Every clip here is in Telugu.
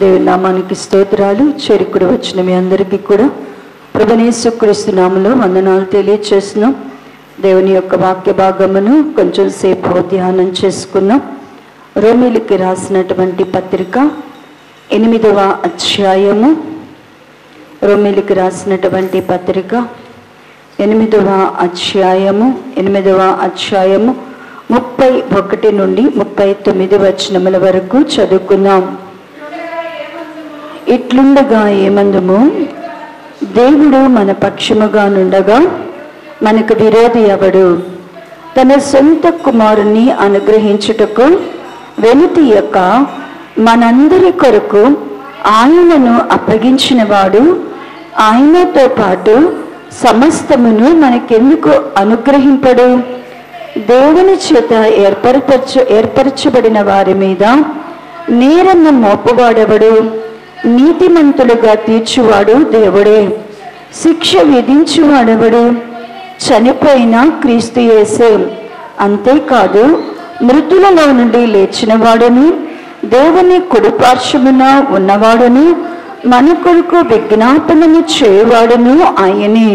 దేవుని నామానికి స్తోత్రాలు. చేరుకుడి వచ్చిన మీ అందరికీ కూడా ప్రభువైన యేసుక్రీస్తు నామములో వందనాలు తెలియజేస్తున్నాం. దేవుని యొక్క వాక్య భాగమును కొంచెం సేపు ధ్యానం చేసుకున్నాం. రోమీయులకు రాసినటువంటి పత్రిక 8వ అధ్యాయము, రోమీయులకు రాసినటువంటి పత్రిక 8వ అధ్యాయము 31 నుండి 39 వచనముల వరకు చదువుకుందాం. ఇట్లుండగా ఏమందుము, దేవుడు మన పక్షముగా నుండగా మనకు విరోధి ఎవడు? తన సొంత కుమారుని అనుగ్రహించుటకు వెనుతీయక మనందరి కొరకు ఆయనను అప్పగించిన వాడు ఆయనతో పాటు సమస్తమును మనకెందుకు అనుగ్రహింపడు? దేవుని చేత ఏర్పరచబడిన వారి మీద నేరము మోపువాడెవడు? నీతిమంతులుగా తీర్చువాడు దేవుడే. శిక్ష విధించువాడెవడు? చనిపోయిన క్రీస్తు యేసే. అంతేకాదు, మృతులలో నుండి లేచిన వాడును దేవుని కుడిపార్శ్వమున ఉన్నవాడును మన కొరకు విజ్ఞాపనను చేయువాడును ఆయనే.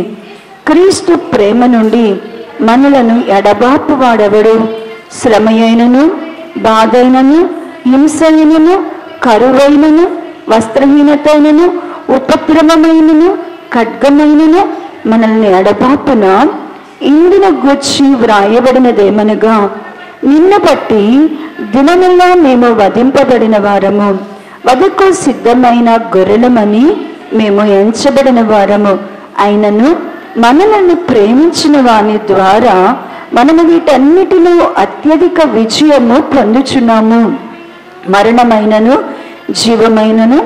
క్రీస్తు ప్రేమ నుండి మనలను ఎడబాపు వాడెవడు? శ్రమయైనను, బాధైనను, హింసైనను, కరువైనను, వస్త్రహీనతైనను, ఉపద్రవమైనను, ఖడ్గమైనను మనల్ని ఎడబాపున. ఇందును గూర్చి వ్రాయబడినదేమనగా, నిన్ను బట్టి దినములో మేము వధింపబడిన వారము, వధకు సిద్ధమైన గొర్రెలమని మేము ఎంచబడిన వారము. అయినను మనల్ని ప్రేమించిన వాని ద్వారా మనము వీటన్నిటిలో అత్యధిక విజయము పొందుచున్నాము. మరణమైనను, జీవమైనను,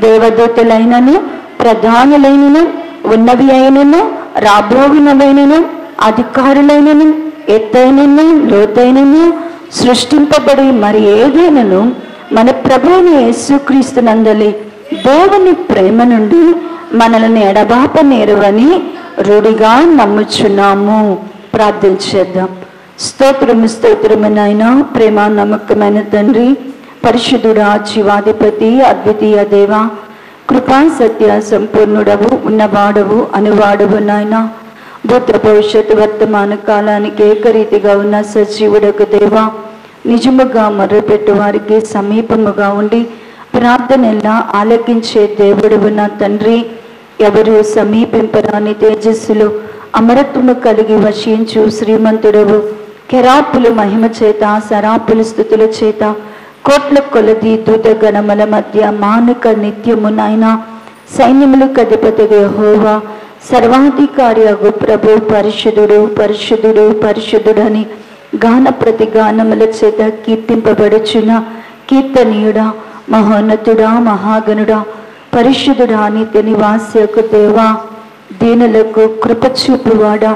దేవదూతలైనను, ప్రధానులైనను, ఉన్నవి అయినను, రాబోవినవైనను, అధికారులైనను, ఎత్తైనను, లోతైనను, సృష్టింపబడి మరి ఏదైనను మన ప్రభువైన యేసుక్రీస్తు నందలి దేవుని ప్రేమ నుండి మనల్ని ఎడబాప నేరువని రూఢిగా నమ్ముచున్నాము. ప్రార్థన చేద్దాం. స్తోత్రము నాయన, ప్రేమ నమ్మకమైన తండ్రి, పరిశుద్ధుడా, జీవాధిపతి, అద్వితీయ దేవ, కృపా సత్య సంపూర్ణుడవు, ఉన్నవాడవు, అనువాడవు నాయన. భూత భవిష్యత్తు వర్తమాన కాలానికి ఏకరీతిగా ఉన్న సజీవుడకు దేవ, నిజముగా మొర్రపెట్టు వారికి సమీపముగా ఉండి ప్రార్థనలా ఆలకించే దేవుడవు నా తండ్రి. ఎవరు సమీపింపరాని తేజస్సులు అమరత్వము కలిగి వశించు శ్రీమంతుడవు. కెరాపులు మహిమ చేత, సరాపులు స్థుతుల చేత, కోట్ల కొలది దూత గణముల మధ్య మానుక నిత్యము నాయన. సైన్యములకు అధిపతిగా యెహోవా, సర్వాధికారి అగు ప్రభు, పరిశుద్ధుడు పరిశుద్ధుడు పరిశుద్ధుడని గాన ప్రతి గానముల చేత కీర్తింపబడుచున్న కీర్తనీయుడా, మహోన్నతుడా, మహాగణుడా, పరిశుద్ధుడా, నిత్య నివాస్యకు దేవా, దీనులకు కృపచూపువాడా,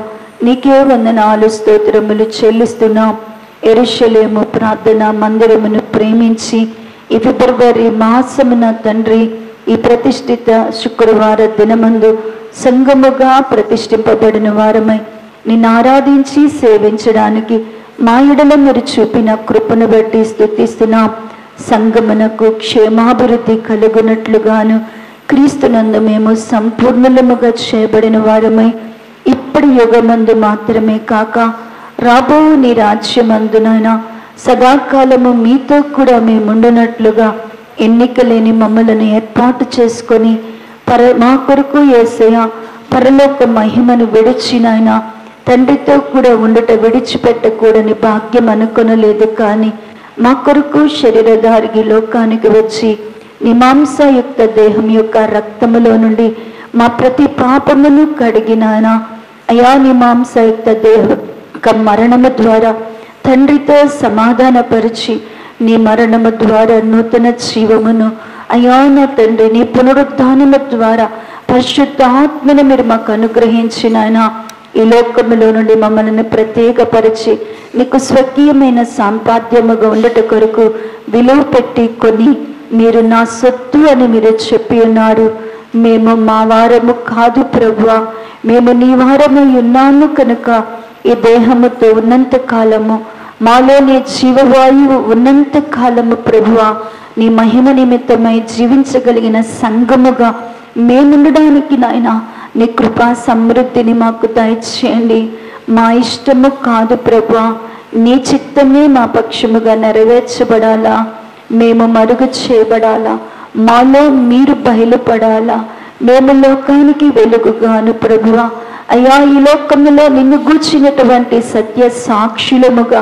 నీకే వందనాలు స్తోత్రములు చెల్లిస్తున్నాం. యెరూషలేము ప్రార్థన మందిరమును ప్రేమించి ఈ ఫిబ్రవరి మాసమున తండ్రి, ఈ ప్రతిష్ఠిత శుక్రవార దినమందు సంఘముగా ప్రతిష్ఠింపబడిన వారమై నిన్ను ఆరాధించి సేవించడానికి మా ఎడల మీరు చూపిన కృపను బట్టి స్తుతిస్తున్నాం. సంఘమునకు క్షేమాభివృద్ధి కలుగునట్లుగాను క్రీస్తునందు మేము సంపూర్ణముగా చేయబడిన వారమై ఇప్పటి యుగమందు మాత్రమే కాక రాబో నీ రాజ్యమందునైనా సదాకాలము మీతో కూడా మేముండునట్లుగా ఎన్నిక లేని మమ్మలను ఏర్పాటు చేసుకొని మా కొరకు యేసయ్య పరలోక మహిమను విడిచినైనా తండ్రితో కూడా ఉండుట విడిచిపెట్టకూడని భాగ్యం అనుకొనలేదు. కానీ మా కొరకు శరీరధారికి లోకానికి వచ్చి నీ మాంసయుక్త దేహం యొక్క రక్తములో నుండి మా ప్రతి పాపమును కడిగినానా అయా, నీ మాంసయుక్త దేహ మరణము ద్వారా తండ్రితో సమాధానపరిచి నీ మరణము ద్వారా నూతన జీవమును అయా నా తండ్రి, నీ పునరుద్ధానము ద్వారా పరిశుద్ధాత్మను మీరు మాకు అనుగ్రహించినాయన. ఈ లోకములో నుండి మమ్మల్ని ప్రత్యేకపరిచి నీకు స్వకీయమైన సంపాద్యముగా ఉండట కొరకు విలువ పెట్టి కొని మీరు నా సొత్తు అని మీరు చెప్పి ఉన్నారు. మేము మా వారము కాదు ప్రభువా, మేము నీ వారమై ఉన్నాము కనుక ఈ దేహముతో ఉన్నంత కాలము, మాలోని జీవవాయువు ఉన్నంత కాలము ప్రభువా నీ మహిమ నిమిత్తమై జీవించగలిగిన సంఘముగా మేముండడానికి నాయన నీ కృపా సమృద్ధిని మాకు దయచేయండి. మా ఇష్టము కాదు ప్రభువా, నీ చిత్తమే మా పక్షముగా నెరవేర్చబడాలా, మేము మరుగు చేయబడాలా, మాలో మీరు బయలుపడాలా, మేము లోకానికి వెలుగుగాను ప్రభువా. అయ్యా, ఈ లోకములో నిన్ను గూర్చినటువంటి సత్య సాక్షులముగా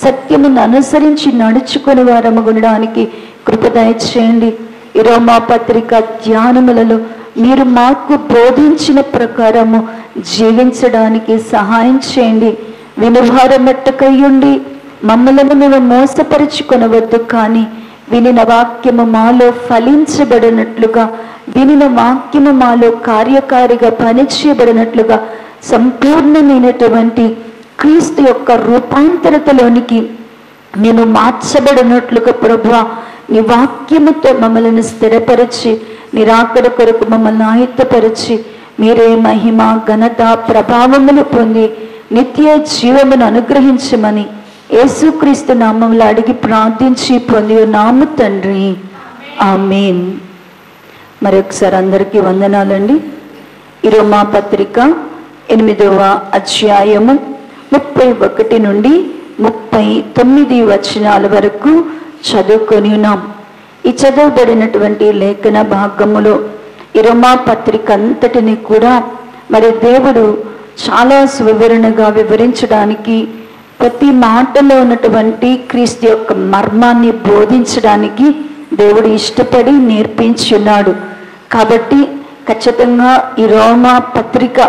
సత్యమును అనుసరించి నడుచుకుని వారముగడానికి కృప దయచేయండి. ఈ రోమా పత్రిక ధ్యానములలో మీరు మాకు బోధించిన ప్రకారము జీవించడానికి సహాయం చేయండి. వినువారమట్టుకయ్యుండి మమ్మలను మేము మోసపరుచుకొనవద్దు, కానీ వినిన వాక్యము మాలో ఫలించబడినట్లుగా, వినిన వాక్యము మాలో కార్యకారిగా పనిచేయబడినట్లుగా, సంపూర్ణమైనటువంటి క్రీస్తు యొక్క రూపాంతరతలోనికి మేము మార్చబడినట్లుగా ప్రభువా, నీ వాక్యముతో మమ్మల్ని స్థిరపరిచి నిరాకడ కొరకు మమ్మల్ని ఆయుత్తపరిచి మీరే మహిమ ఘనత ప్రభావములు పొంది నిత్య జీవమును అనుగ్రహించమని యేసుక్రీస్తు నామములో అడిగి ప్రార్థించి పొంది నాము తండ్రి, ఆమేన్. మరొకసారి అందరికీ వందనాలండి. ఈ రోమా పత్రిక 8వ అధ్యాయము 31 నుండి 39 వచనాల వరకు చదువుకొని ఉన్నాం. ఈ చదవబడినటువంటి లేఖన భాగములో ఈ రోమా పత్రిక అంతటిని కూడా మరి దేవుడు చాలా సువివరణగా వివరించడానికి, ప్రతి మాటలో ఉన్నటువంటి క్రీస్తు యొక్క మర్మాన్ని బోధించడానికి దేవుడు ఇష్టపడి నేర్పించున్నాడు. కాబట్టి ఖచ్చితంగా ఈ రోమా పత్రిక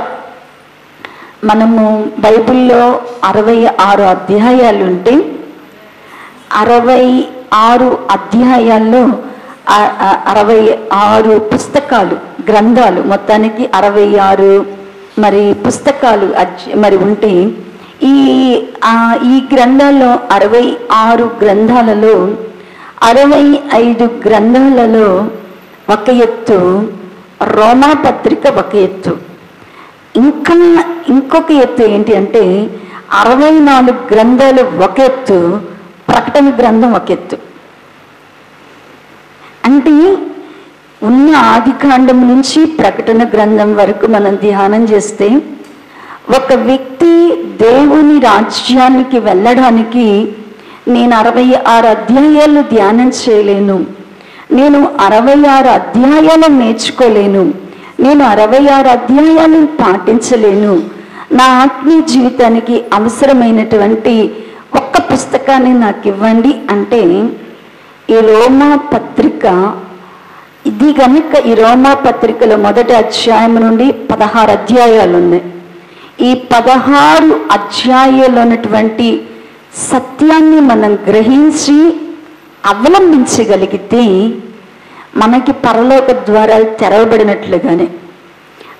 మనము బైబిల్లో 66 అధ్యాయాలు ఉంటే 66 అధ్యాయాల్లో 66 పుస్తకాలు, గ్రంథాలు, మొత్తానికి 66 మరి పుస్తకాలు మరి ఉంటే ఈ గ్రంథాల్లో 66 గ్రంథాలలో 65 గ్రంథాలలో ఒక ఎత్తు రోమా పత్రిక ఒక ఎత్తు. ఇంకొక ఎత్తు ఏంటి అంటే 64 గ్రంథాలు ఒక ఎత్తు, ప్రకటన గ్రంథం ఒక ఎత్తు. అంటే ఉన్న ఆది కాండం నుంచి ప్రకటన గ్రంథం వరకు మనం ధ్యానం చేస్తే ఒక వ్యక్తి దేవుని రాజ్యానికి వెళ్ళడానికి నేను 66 అధ్యాయాలు ధ్యానం చేయలేను, నేను 66 అధ్యాయాలు నేర్చుకోలేను, నేను 66 అధ్యాయాలను పాటించలేను. నా ఆత్మీయ జీవితానికి అవసరమైనటువంటి ఒక్క పుస్తకాన్ని నాకు ఇవ్వండి అంటే ఈ రోమా పత్రిక, ఇది కనుక ఈ రోమా పత్రికలో మొదటి అధ్యాయం నుండి 16 అధ్యాయాలు ఉన్నాయి. ఈ 16 అధ్యాయాలు ఉన్నటువంటి సత్యాన్ని మనం గ్రహించి అవలంబించగలిగితే మనకి పరలోక ద్వారాలు తెరవబడినట్లుగానే.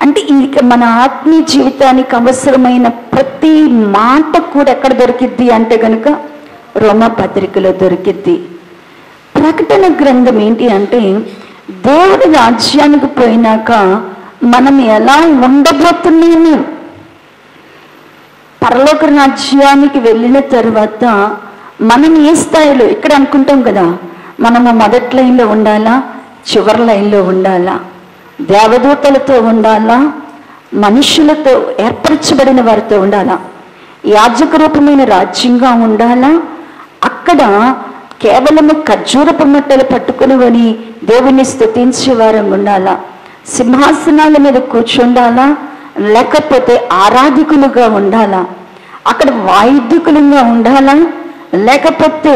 అంటే ఇక మన ఆత్మీయ జీవితానికి అవసరమైన ప్రతి మాట కూడా ఎక్కడ దొరికిద్ది అంటే కనుక రోమా పత్రికలో దొరికిద్ది. ప్రకటన గ్రంథం ఏంటి అంటే దేవుడి రాజ్యానికి పోయినాక మనం ఎలా ఉండబోతున్నాము, పరలోక రాజ్యానికి వెళ్ళిన తర్వాత మనం ఏ స్థాయిలో, ఇక్కడ అనుకుంటాం కదా మనము మొదటి లైన్లో ఉండాలా, చివరి లైన్లో ఉండాలా, దేవదూతలతో ఉండాలా, మనుషులతో ఏర్పరచబడిన వారితో ఉండాలా, యాజక రూపమైన రాజ్యంగా ఉండాలా, అక్కడ కేవలము ఖర్జూరపు మట్టలు పట్టుకుని దేవుని స్తుతించే వారం ఉండాలా, సింహాసనాల మీద కూర్చుండాలా, లేకపోతే ఆరాధికులుగా ఉండాలా, అక్కడ వాయిద్యకులుగా ఉండాలా, లేకపోతే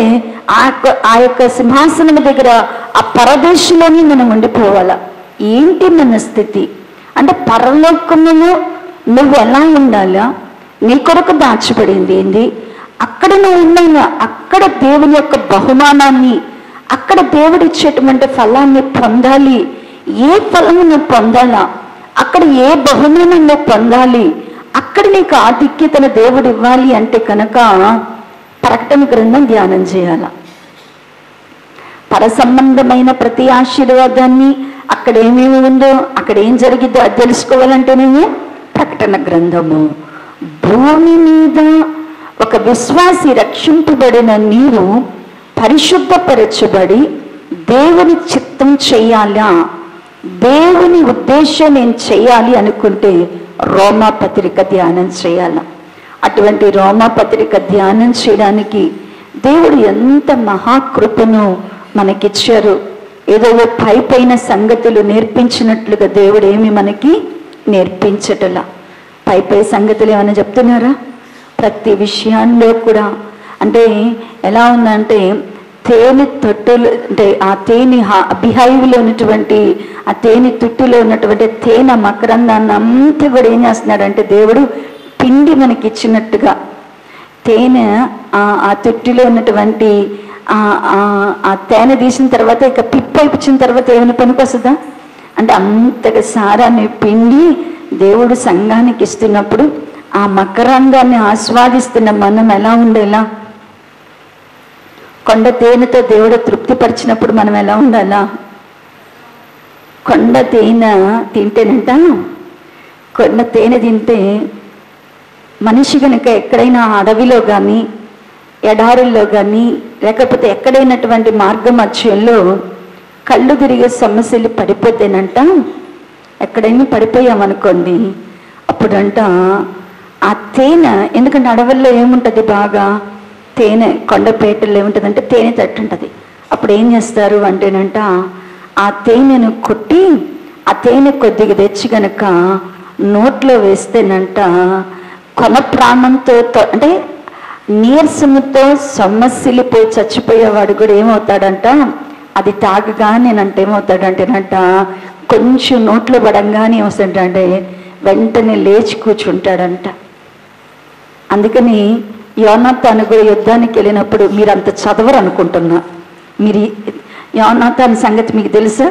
ఆ యొక్క సింహాసనం దగ్గర ఆ పరదేశంలోని మనం ఉండిపోవాలా? ఏంటి మన స్థితి అంటే పరలోకములో నువ్వు ఎలా ఉండాలా, నీ కొరకు దాచబడింది ఏంది, అక్కడ నువ్వు ఉన్నాయినా అక్కడ దేవుని యొక్క బహుమానాన్ని, అక్కడ దేవుడు ఇచ్చేటువంటి ఫలాన్ని పొందాలి. ఏ ఫలము నువ్వు పొందాలా, అక్కడ ఏ బహుమానం నువ్వు పొందాలి, అక్కడ నీకు ఆధిక్యతను దేవుడు ఇవ్వాలి అంటే కనుక ప్రకటన గ్రంథం ధ్యానం చేయాల. పర సంబంధమైన ప్రతి ఆశీర్వాదాన్ని, అక్కడ ఏమేమి ఉందో, అక్కడ ఏం జరిగిద్దో అది తెలుసుకోవాలంటేనేమో ప్రకటన గ్రంథము. భూమి మీద ఒక విశ్వాసి రక్షింపబడిన నీవు పరిశుద్ధపరచబడి దేవుని చిత్తం చెయ్యాలా, దేవుని ఉద్దేశం నేను చెయ్యాలి అనుకుంటే రోమా పత్రిక ధ్యానం చేయాల. అటువంటి రోమా పత్రిక ధ్యానం చేయడానికి దేవుడు ఎంత మహాకృపను మనకిచ్చారు. ఏదో పైన సంగతులు నేర్పించినట్లుగా దేవుడు ఏమి మనకి నేర్పించటలా. పై సంగతులు ఏమైనా చెప్తున్నారా? ప్రతి విషయాల్లో కూడా అంటే ఎలా ఉందంటే తేనె తొట్టులు అంటే ఆ తేనె బిహైవ్లో ఉన్నటువంటి ఆ తేనె తుట్టులో ఉన్నటువంటి తేనె మకరందాన్ని అంతా కూడా ఏం చేస్తున్నాడంటే దేవుడు పిండి మనకి ఇచ్చినట్టుగా తేనె ఆ తుట్టిలో ఉన్నటువంటి ఆ తేనె తీసిన తర్వాత ఇక పిప్పైపుచ్చిన తర్వాత ఏమైనా పనికొస్తుందా అంటే అంతగా సారాన్ని పిండి దేవుడు సంఘానికి ఇస్తున్నప్పుడు ఆ మకరందాన్ని ఆస్వాదిస్తున్న మనం ఎలా ఉండేలా? కొండ తేనెతో దేవుడు తృప్తిపరిచినప్పుడు మనం ఎలా ఉండాలా? కొండ తేనె తింటేనంట, కొండ తేనె తింటే మనిషి కనుక ఎక్కడైనా అడవిలో కానీ ఎడారుల్లో కానీ లేకపోతే ఎక్కడైనటువంటి మార్గ మధ్యంలో కళ్ళు తిరిగే సమస్యలు పడిపోతేనంట, ఎక్కడైనా పడిపోయామనుకోండి అప్పుడంట ఆ తేనె, ఎందుకంటే అడవుల్లో ఏముంటుంది బాగా తేనె, కొండపేటల్లో ఏముంటుందంటే తేనె తట్టు ఉంటుంది. అప్పుడు ఏం చేస్తారు అంటేనంట ఆ తేనెను కొట్టి ఆ తేనె కొద్దిగా తెచ్చి కనుక నోట్లో వేస్తేనంట కొన ప్రాణంతో అంటే నీరసముతో సొమ్మసిల్లిపోయి చచ్చిపోయేవాడు కూడా ఏమవుతాడంట, అది తాగగానేనంట ఏమవుతాడంటేనంట కొంచెం నోట్లో పడంగానే ఏమవుతాడంటే వెంటనే లేచి కూర్చుంటాడంట. అందుకని యోనాతాను కూడా యుద్ధానికి వెళ్ళినప్పుడు మీరు అంత చదవరు అనుకుంటున్నా, మీరు యోనాతాను సంగతి మీకు తెలుసా?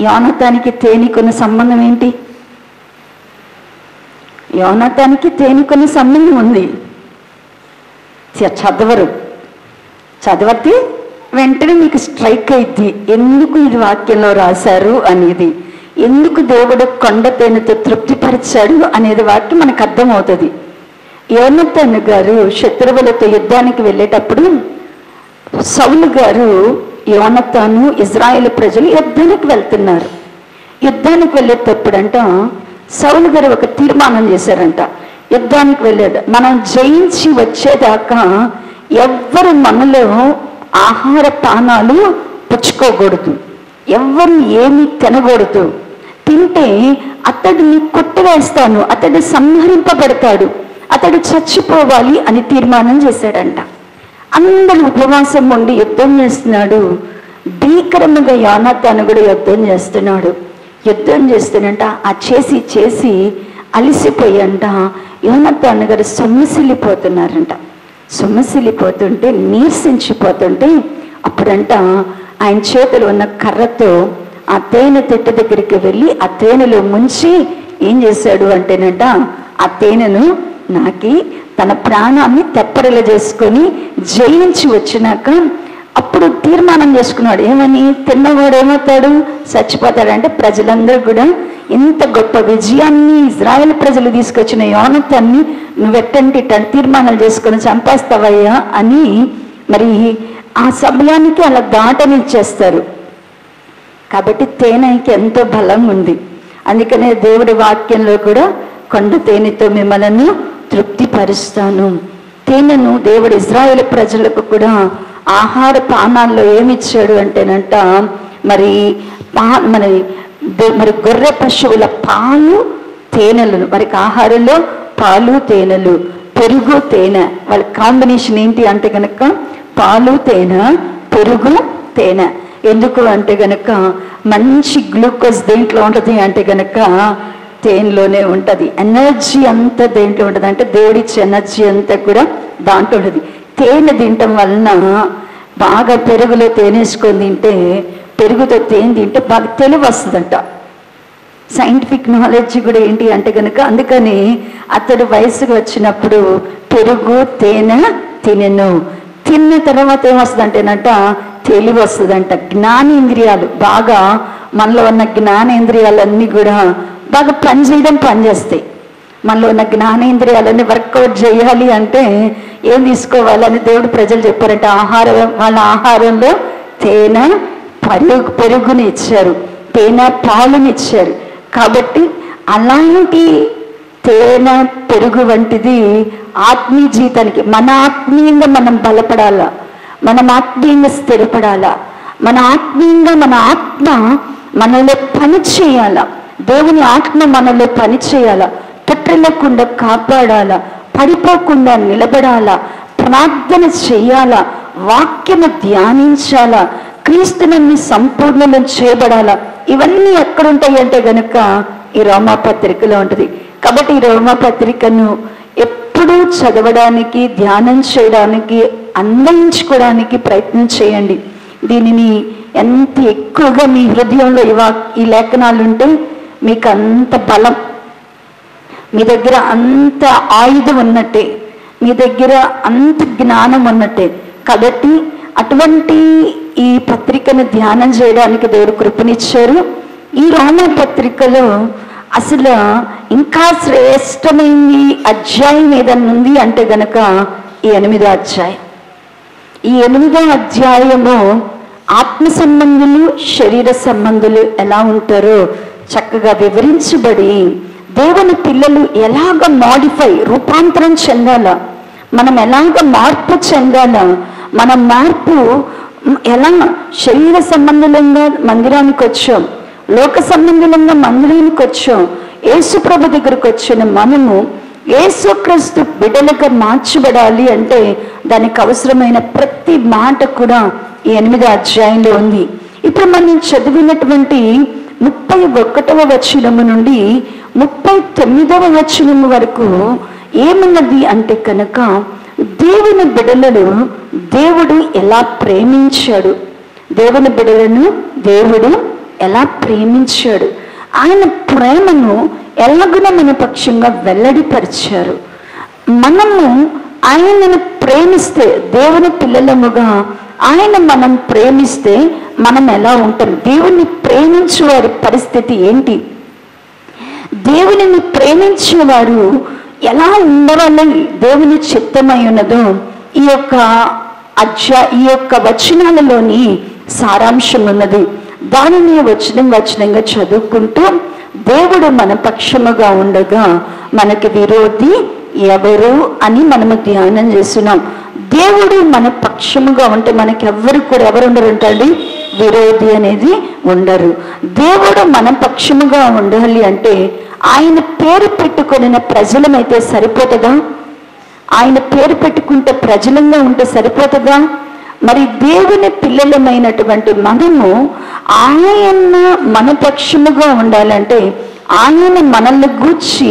యోనాతానికి తేనెకున్న సంబంధం ఏంటి? యోనాతానికి తేనెకున్న సంబంధం ఉంది. చదవరు, చదవతే వెంటనే మీకు స్ట్రైక్ అయింది ఎందుకు ఇది వాక్యంలో రాశారు అనేది, ఎందుకు దేవుడు కొండ తేనెతో తృప్తిపరిచాడు అనేది వాక్యం మనకు అర్థమవుతుంది. యోనాతాను గారు శత్రువులతో యుద్ధానికి వెళ్ళేటప్పుడు సౌలు గారు యోనాతాను ఇజ్రాయేల్ ప్రజలు యుద్ధానికి వెళ్తున్నారు. యుద్ధానికి వెళ్ళేటప్పుడంట సౌలు గారు ఒక తీర్మానం చేశారంట, యుద్ధానికి వెళ్ళాడు మనం జయించి వచ్చేదాకా ఎవ్వరు మనలో ఆహార పానాలు పుచ్చుకోకూడదు, ఎవ్వరు ఏమీ తినకూడదు, తింటే అతడిని కొట్టివేస్తాను, అతడు సంహరింపబడతాడు, అతడు చచ్చిపోవాలి అని తీర్మానం చేశాడంట. అందరూ ఉపవాసం ఉండి యుద్ధం చేస్తున్నాడు. భీకరముగా యోనాతాను కూడా యుద్ధం చేస్తున్నాడు. యుద్ధం చేస్తున్నంట ఆ చేసి చేసి అలిసిపోయంట యోనాతాను గారు సొమ్మసిల్లిపోతున్నారంట. సొమ్మసిల్లిపోతుంటే నీరసించిపోతుంటే అప్పుడంట ఆయన చేతులు ఉన్న కర్రతో ఆ తేనె తిట్ట దగ్గరికి వెళ్ళి ఆ తేనెలో ముంచి ఏం చేశాడు అంటేనంట ఆ తేనెను నాకి తన ప్రాణాన్ని తెప్పరిల చేసుకొని జయించి వచ్చినాక అప్పుడు తీర్మానం చేసుకున్నాడు. ఏమని? తిన్నవాడు ఏమవుతాడు? చచ్చిపోతాడంటే ప్రజలందరూ కూడా ఇంత గొప్ప విజయాన్ని ఇజ్రాయేల్ ప్రజలు తీసుకొచ్చిన యోనాతాన్ని నువ్వెట్టంటి తీర్మానాలు చేసుకొని చంపేస్తావయ్యా అని మరి ఆ సమయానికి అలా దాటనిచ్చేస్తారు. కాబట్టి తేనెకి ఎంతో బలం ఉంది. అందుకనే దేవుడి వాక్యంలో కూడా కొండ తేనెతో మిమ్మల్ని తృప్తిపరుస్తాను. తేనెను దేవుడు ఇజ్రాయేల్ ప్రజలకు కూడా ఆహార పానాల్లో ఏమిచ్చాడు అంటేనంట మరి మరి గొర్రె పశువుల పాలు తేనెలను, వారికి ఆహారంలో పాలు తేనెలు, పెరుగు తేనె, వాళ్ళ కాంబినేషన్ ఏంటి అంటే కనుక పాలు తేనె, పెరుగు తేనె. ఎందుకు అంటే గనక మంచి గ్లూకోజ్ దేంట్లో ఉంటుంది అంటే గనక తేనెలోనే ఉంటుంది. ఎనర్జీ అంతా దేంట్లో ఉంటుంది అంటే దేవుడిచ్చే ఎనర్జీ అంతా కూడా దాంట్లో ఉంటుంది. తేనె తినటం వలన బాగా పెరుగులో తేనేసుకొని తింటే, పెరుగుతో తేనె తింటే బాగా తెలివి వస్తుందంట. సైంటిఫిక్ నాలెడ్జ్ కూడా ఏంటి అంటే కనుక అందుకని అతడు వయసుకు వచ్చినప్పుడు పెరుగు తేనె తినెను. తిన్న తర్వాత ఏమొస్తుందంటేనంట తెలివి వస్తుందంట. జ్ఞానేంద్రియాలు బాగా మనలో ఉన్న జ్ఞానేంద్రియాలన్నీ కూడా బాగా పనిచేస్తాయి. మనలో ఉన్న జ్ఞానేంద్రియాలన్నీ వర్కౌట్ చేయాలి అంటే ఏం తీసుకోవాలని దేవుడు ప్రజలు చెప్పారంటే వాళ్ళ ఆహారంలో తేనె పెరుగుని ఇచ్చారు, తేనె పాలుని ఇచ్చారు. కాబట్టి అలాంటి తేనె పెరుగు వంటిది ఆత్మీయ జీవితానికి. మన ఆత్మీయంగా మనం బలపడాలా, మనం ఆత్మీయంగా స్థిరపడాలా, మన ఆత్మీయంగా మన ఆత్మ మనలో పని చేయాలా, దేవుని ఆత్మ మనలో పని చేయాలా, తొట్టిల్లకుండా కాపాడాలా, పడిపోకుండా నిలబడాలా, ప్రార్థన చేయాలా, వాక్యము ధ్యానించాలా, క్రీస్తుని సంపూర్ణం చేయబడాలా. ఇవన్నీ ఎక్కడుంటాయి అంటే గనుక ఈ రోమాపత్రికలో ఉంటుంది. కాబట్టి ఈ రోమాపత్రికను ఎప్పుడూ చదవడానికి, ధ్యానం చేయడానికి, అన్వయించుకోవడానికి ప్రయత్నం చేయండి. దీనిని ఎంత ఎక్కువగా మీ హృదయంలో ఈ లేఖనాలు ఉంటే మీకు అంత బలం, మీ దగ్గర అంత ఆయుధం ఉన్నట్టే, మీ దగ్గర అంత జ్ఞానం ఉన్నట్టే. కాబట్టి అటువంటి ఈ పత్రికను ధ్యానం చేయడానికి దేవుడు కృపనిచ్చారు. ఈ రోమా పత్రికలో అసలు ఇంకా శ్రేష్టమైన అధ్యాయం ఏదన్నా ఉంది అంటే గనక ఈ 8వ అధ్యాయం. ఈ 8వ అధ్యాయము ఆత్మ సంబంధులు, శరీర సంబంధులు ఎలా ఉంటారో చక్కగా వివరించబడి, దేవుని పిల్లలు ఎలాగ రూపాంతరం చెందాలా, మనం ఎలాగ మార్పు చెందాలా, మన మార్పు ఎలా శరీర సంబంధులంగా మందిరానికి వచ్చాం, లోక సంబంధులంగా మందిరానికి వచ్చాం, యేసు ప్రభు దగ్గరకు వచ్చిన మనము యేసుక్రీస్తు బిడ్డలుగా మార్చబడాలి అంటే దానికి అవసరమైన ప్రతి మాట కూడా ఈ 8వ అధ్యాయంలో ఉంది. ఇప్పుడు మనం చదివినటువంటి 31వ వచనము నుండి 39వ వచనము వరకు ఏమున్నది అంటే కనుక దేవుని బిడ్డలను దేవుడు ఎలా ప్రేమించాడు, దేవుని బిడ్డలను దేవుడు ఎలా ప్రేమించాడు, ఆయన ప్రేమను ఎలాగున మన పక్షంగా వెల్లడిపరిచారు. మనము ఆయనను ప్రేమిస్తే, దేవుని పిల్లలముగా ఆయన మనం ప్రేమిస్తే మనం ఎలా ఉంటాం, దేవుని ప్రేమించే వారి పరిస్థితి ఏంటి, దేవునిని ప్రేమించేవారు ఎలా ఉండవాలని దేవుని చిత్తమై ఉన్నదో ఈ యొక్క వచనాలలోని సారాంశం ఉన్నది. దానిని వచనంగా చదువుకుంటూ దేవుడు మన పక్షముగా ఉండగా మనకి విరోధి ఎవరు అని మనము ధ్యానం చేస్తున్నాం. దేవుడు మన పక్షముగా ఉంటే మనకి ఎవరు ఉండరు, విరోధి అనేది ఉండరు. దేవుడు మన పక్షముగా ఉండాలి అంటే ఆయన పేరు పెట్టుకున్న ప్రజలమైతే సరిపోతుందా? ఆయన పేరు పెట్టుకుంటే ప్రజలంగా ఉంటే సరిపోతుందా? మరి దేవుని పిల్లలమైనటువంటి మనము ఆయన మన పక్షముగా ఉండాలంటే ఆయన మనల్ని గూర్చి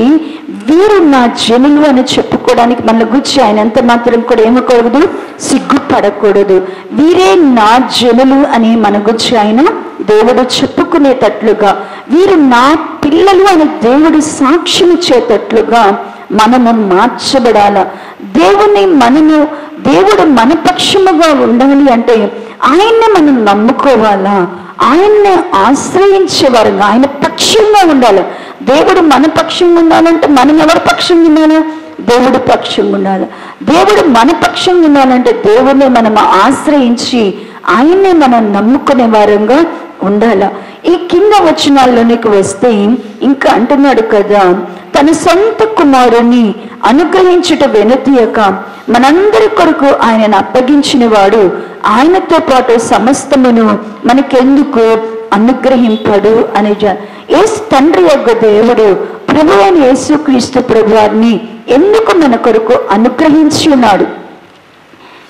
వీరు నా జనులు అని చెప్పుకోవడానికి మనల్ని గూర్చి ఆయన ఎంత మాత్రం కూడా ఏమకూడదు, సిగ్గుపడకూడదు. వీరే నా జనులు అని మన గూర్చి ఆయన దేవుడు చెప్పుకునేటట్లుగా, వీరు నా పిల్లలు అని దేవుడు సాక్ష్యం ఇచ్చేటట్లుగా మనము మార్చబడాల. దేవుడు మన పక్షముగా ఉండాలి అంటే ఆయన్ని మనం నమ్ముకోవాలా, ఆయన్ని ఆశ్రయించేవారు, ఆయన పక్షంగా ఉండాలి. దేవుడు మన పక్షంగా ఉండాలంటే మనం ఎవరి పక్షంగా ఉండాలి? దేవుడు పక్షంగా ఉండాలి. దేవుడు మన పక్షంగా ఉండాలంటే దేవుడిని మనం ఆశ్రయించి ఆయన్నే మనం నమ్ముకునే వారంగా ఉండాల. ఈ కింద వచనాల్లోనికి వస్తే ఇంకా అంటున్నాడు కదా, తన సొంత కుమారుని అనుగ్రహించుట వెనుతీయక మనందరి కొరకు ఆయనను అప్పగించిన వాడు ఆయనతో పాటు సమస్తమును మనకెందుకు అనుగ్రహింపడు అని తండ్రి యొక్క దేవుడు ప్రభు అయిన యేసుక్రీస్తు ప్రభువారిని ఎందుకు మన కొరకు అనుగ్రహించి ఉన్నాడు?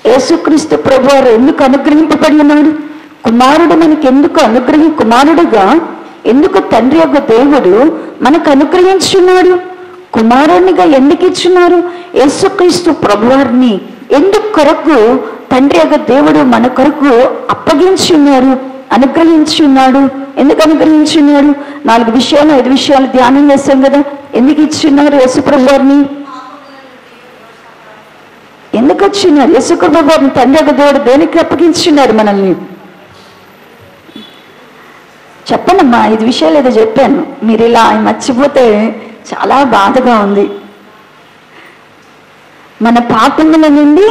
యేసుక్రీస్తు ప్రభువారు ఎందుకు అనుగ్రహింపబడి ఉన్నాడు? కుమారుడు మనకి ఎందుకు కుమారుడుగా ఎందుకు తండ్రి యొక్క దేవుడు మనకు అనుగ్రహించున్నాడు? కుమారునిగా ఎందుకు ఇచ్చున్నారు? యేసుక్రీస్తు ప్రభువారిని ఎందుకు కొరకు తండ్రి యొక్క దేవుడు మన కొరకు అప్పగించి ఉన్నారు, అనుగ్రహించి ఉన్నాడు? ఎందుకు అనుగ్రహించి ఉన్నాడు? 4 విషయాలు 5 విషయాలు ధ్యానం చేస్తాం కదా. ఎందుకు ఇచ్చిన్నారు యేసు ప్రభువారిని? ఎందుకు వచ్చినారు యేసు ప్రభువారిని? తండ్రి యొక్క దేవుడు దేనికి అప్పగించున్నారు మనల్ని? చెప్పనమ్మా, 5 విషయాలు ఏదో చెప్పాను, మీరు ఇలా మర్చిపోతే చాలా బాధగా ఉంది. మన పాపముల నుండి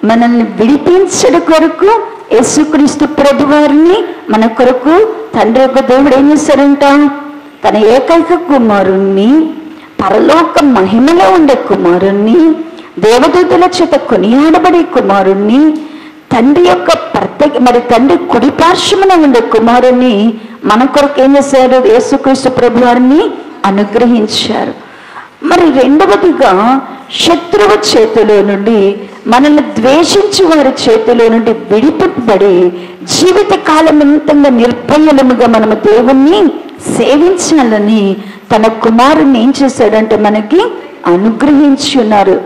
మనల్ని విడిపించడం కొరకు యేసుక్రీస్తు ప్రభు వారిని మన కొరకు తండ్రి యొక్క దేవుడు ఏం చేశారంట? తన ఏకైక కుమారుణ్ణి, పరలోక మహిమలో ఉండే కుమారుణ్ణి, దేవదూతల చేత కొనియాడబడే కుమారుణ్ణి, తండ్రి యొక్క తండ్రి కుడి పార్శ్వమున ఉండే కుమారుణ్ణి మన కొరకు ఏం చేశారు? యేసుక్రీస్తు ప్రభు వారిని అనుగ్రహించారు. మరి రెండవదిగా శత్రువు చేతిలో నుండి, మనల్ని ద్వేషించే వారి చేతిలో నుండి విడిపింపబడి జీవిత కాలమంతంగా నిర్భయముగా మనము దేవుణ్ణి సేవించాలని తన కుమారుణ్ణి ఏం చేశాడంటే మనకి అనుగ్రహించి ఉన్నారు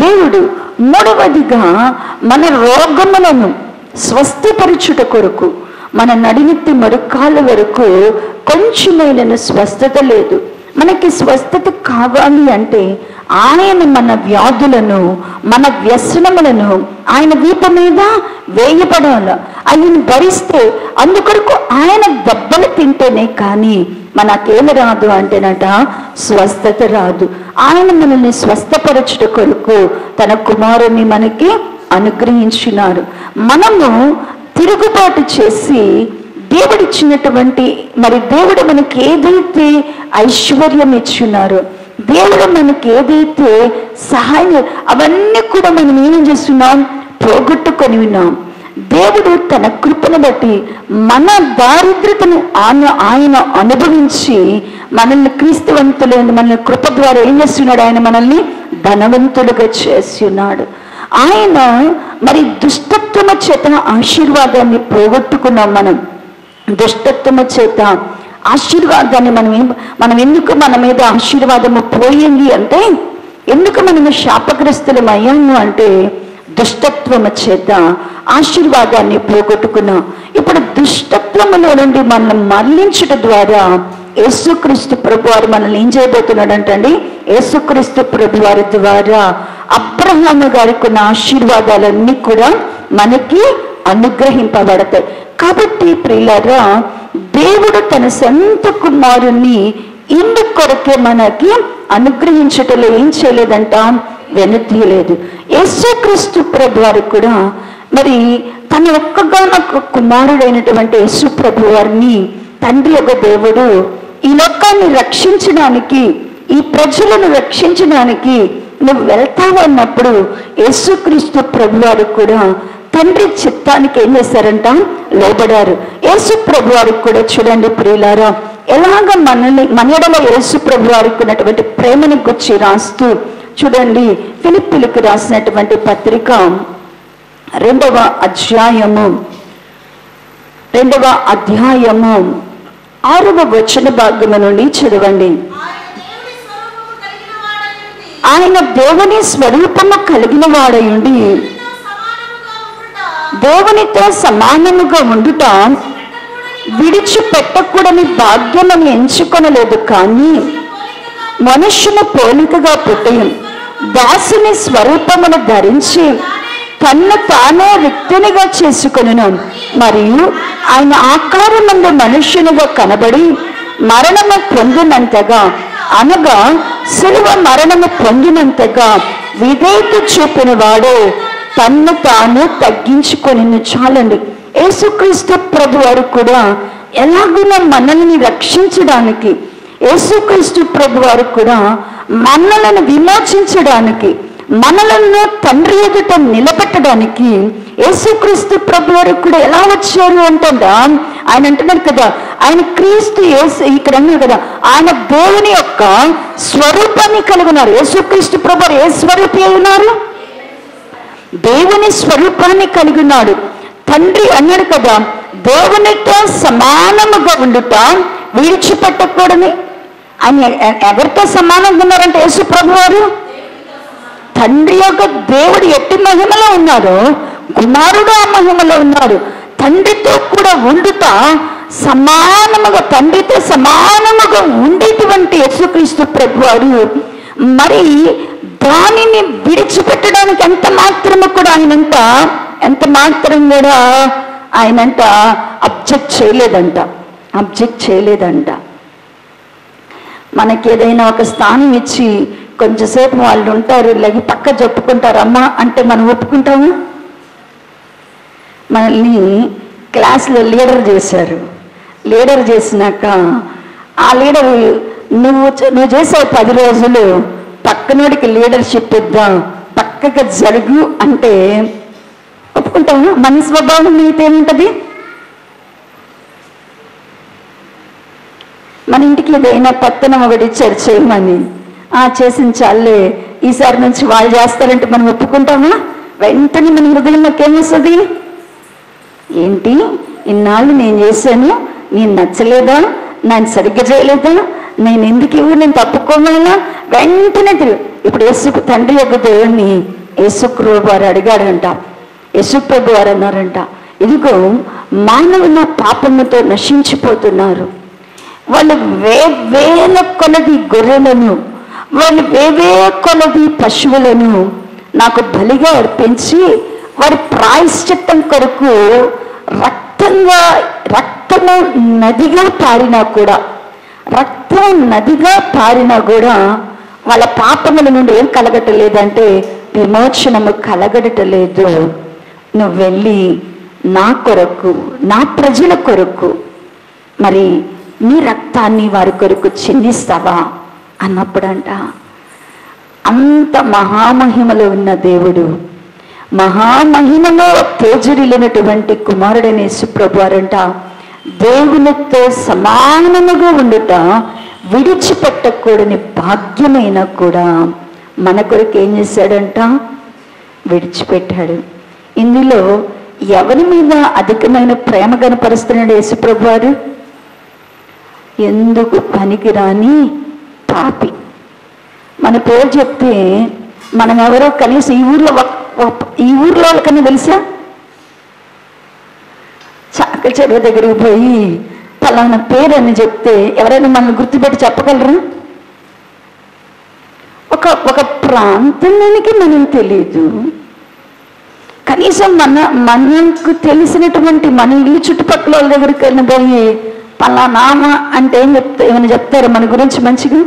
దేవుడు. మూడవదిగా మన రోగములను స్వస్థపరచుట కొరకు, మన నడినెత్తి మరుకాల వరకు కొంచెమైనా స్వస్థత లేదు. మనకి స్వస్థత కావాలి అంటే ఆయన మన వ్యాధులను, మన వ్యసనములను ఆయన వీపు మీద వేయబడాల. ఆయన భరిస్తే అందుకొరకు ఆయన దెబ్బలు తింటేనే కానీ మనకేమి రాదు అంటేనట స్వస్థత రాదు. ఆయన మనల్ని స్వస్థపరచుట కొరకు తన కుమారుని మనకి అనుగ్రహించినారు. మనము తిరుగుబాటు చేసి దేవుడిచ్చినటువంటి దేవుడు మనకి ఏదైతే ఐశ్వర్యం ఇచ్చున్నారో, దేవుడు మనకి ఏదైతే సహాయం, అవన్నీ కూడా మనం ఏం చేస్తున్నాం? పోగొట్టుకొని ఉన్నాం. దేవుడు తన కృపను బట్టి మన దారిద్రతను ఆయన అనుభవించి మనల్ని క్రీస్తువంతులైన మనల్ని కృప ద్వారా ఏం చేస్తున్నాడు? ఆయన మనల్ని ధనవంతులుగా చేసి ఉన్నాడు. ఆయన దుష్టత్వము చేత ఆశీర్వాదాన్ని పోగొట్టుకున్నాం. మనం దుష్టత్వము చేత ఆశీర్వాదాన్ని మనం ఎందుకు మన మీద ఆశీర్వాదము పోయింది అంటే, ఎందుకు మనము శాపగ్రస్తులం అయ్యాము అంటే దుష్టత్వము చేత ఆశీర్వాదాన్ని పోగొట్టుకున్నాం. ఇప్పుడు దుష్టత్వములో నుండి మనల్ని మరలించడం ద్వారా యేసుక్రీస్తు ప్రభు వారు మనల్ని ఏం చేయబోతున్నాడు అంటండి? యేసుక్రీస్తు ప్రభు వారి ద్వారా అబ్రహాము గారికి ఉన్న ఆశీర్వాదాలన్నీ కూడా మనకి అనుగ్రహింపబడతాయి. కాబట్టి ప్రియులారా, దేవుడు తన సొంత కుమారుణ్ణి ఇందు కొరకే మనకి అనుగ్రహించటంలో ఏం చేయలేదంట? వెనుతీయలేదు. యేసుక్రీస్తు ప్రభు వారు కూడా తన ఒక్కగానొక్క కుమారుడైనటువంటి యేసు ప్రభు వారిని తండ్రి యొక్క దేవుడు ఈ లోకాన్ని రక్షించడానికి, ఈ ప్రజలను రక్షించడానికి నువ్వు వెళ్తావు అన్నప్పుడు యేసుక్రీస్తు ప్రభు వారు కూడా తండ్రి చిత్తానికి ఏం చేశారంట? లోబడారు. యేసు ప్రభు వారికి కూడా చూడండి ప్రియులారా, ఎలాగ మన ఎడల యేసు ప్రభు వారికి ఉన్నటువంటి ప్రేమని గురించి రాస్తూ చూడండి. ఫిలిప్పీలకు రాసినటువంటి పత్రిక 2వ అధ్యాయము 6వ వచన భాగము నుండి చదవండి. ఆయన దేవుని స్వరూపము కలిగిన వాడయుండి దేవునితో సమానముగా ఉండుట విడిచిపెట్టకూడని భాగ్యమని ఎంచుకొనలేదు, కానీ మనుష్యుని పోలికగా పుట్టి దాసుని స్వరూపమును ధరించి తన్ను తానే రిక్తునిగా చేసుకొనెను. మరియు ఆయన ఆకారమందు మనుష్యునిగా కనబడి మరణము పొందినంతగా, అనగా శిలువ మరణము పొందినంతగా విధేయత చూపిన వాడు తన్ను తాను తగ్గించుకొని. చాలండి. యేసుక్రీస్తు ప్రభు వారు కూడా ఎలాగున్నా మనల్ని రక్షించడానికి, యేసుక్రీస్తు ప్రభు వారు కూడా మనలను విమోచించడానికి, మనలను తండ్రి ఎదుట నిలబెట్టడానికి యేసుక్రీస్తు ప్రభు వారు కూడా ఎలా వచ్చారు అంటుందా? ఆయన అంటున్నారు కదా, ఆయన క్రీస్తు ఇక్కడ అన్నారు కదా, ఆయన దేవుని యొక్క స్వరూపాన్ని కలిగి ఉన్నారు. యేసుక్రీస్తు ప్రభు వారు ఏ స్వరూపి ఉన్నారు? దేవుని స్వరూపాన్ని కలిగి ఉన్నాడు. తండ్రి అన్నాడు కదా, దేవునితో సమానముగా ఉండుట విడిచిపెట్టకూడని. ఆయన ఎవరితో సమానంగా ఉన్నారంటే యేసు ప్రభు వారు తండ్రి యొక్క దేవుడు ఎట్టి మహిమలో ఉన్నారో కుమారుడు ఆ మహిమలో ఉన్నారు. తండ్రితో కూడా ఉండుట సమానముగా, తండ్రితో సమానముగా ఉండేటువంటి యేసుక్రీస్తు ప్రభు వారు దానిని విడిచిపెట్టడానికి ఎంత మాత్రం కూడా ఆయనంట అబ్జెక్ట్ చేయలేదంట. మనకి ఏదైనా ఒక స్థానం ఇచ్చి కొంచెంసేపు వాళ్ళు ఉంటారు, లేక పక్క చెప్పుకుంటారు అమ్మా అంటే మనం ఒప్పుకుంటాము? మనల్ని క్లాస్లో లీడర్ చేశారు. లీడర్ చేసినాక ఆ లీడర్ నువ్వు చేసే 10 రోజులు పక్కనోడికి లీడర్షిప్ ఇద్దాం, పక్కగా జరుగు అంటే ఒప్పుకుంటాము. మన స్వభావం నీతో ఏముంటుంది? మన ఇంటికి ఏదైనా పత్తనం ఒకటి ఇచ్చారు చేయమని, చేసిన చాలే ఈసారి నుంచి వాళ్ళు చేస్తారంటే మనం ఒప్పుకుంటామా? వెంటనే మన హృదయంలోకి ఏమొస్తుంది? ఏంటి ఇన్నాళ్ళు నేను చేశాను, నేను నచ్చలేదా, నేను సరిగ్గా చేయలేదా, నేను ఎందుకు నేను తప్పుకోవాలా? వెంటనే ఇప్పుడు యేసు తండ్రి యొక్క దేవుణ్ణి యేసుప్రభు వారు అడిగాడంట. యేసుప్రభు వారు అన్నారంట, ఇదిగో మానవులు పాపముతో నశించిపోతున్నారు. వాళ్ళు వేల కొలది గొర్రెలను, వాళ్ళు కొలది పశువులను నాకు బలిగా అర్పించి వారి ప్రాయశ్చిత్తం కొరకు రక్తము నదిగా పారినా కూడా వాళ్ళ పాపముల నుండి ఏం కలగటలేదంటే విమోచనము కలగడటలేదు. నువ్వు వెళ్ళి నా కొరకు, నా ప్రజల కొరకు మరి నీ రక్తాన్ని వారి కొరకు చిందిస్తావా అన్నప్పుడంట, అంత మహామహిమలో ఉన్న దేవుడు, మహామహిమలో తేజరిల్లినటువంటి కుమారుడైన యేసుప్రభు వారంట దేవునితో సమానముగా ఉండుట విడిచిపెట్టకూడని భాగ్యమైనా కూడా మన కొరకు ఏం చేశాడంట? విడిచిపెట్టాడు. ఇందులో ఎవరి మీద అధికమైన ప్రేమ కనపరుస్తున్నాడు యేసుప్రభు వారు? ఎందుకు పనికిరాని పాపి. మన పేరు చెప్తే మనం ఎవరో కనీసం ఈ ఊర్లో వాళ్ళకన్నా తెలుసా? చాక చెరువు దగ్గరికి పోయి పలానా పేరు అని చెప్తే ఎవరైనా మనల్ని గుర్తుపెట్టి చెప్పగలరా? ఒక ప్రాంతానికి మనం తెలీదు, కనీసం మనకు తెలిసినటువంటి మన ఇల్లు చుట్టుపక్కల వాళ్ళ దగ్గరికి వెళ్ళిన పోయి పలానా అంటే ఏమైనా చెప్తారా మన గురించి మంచిగా?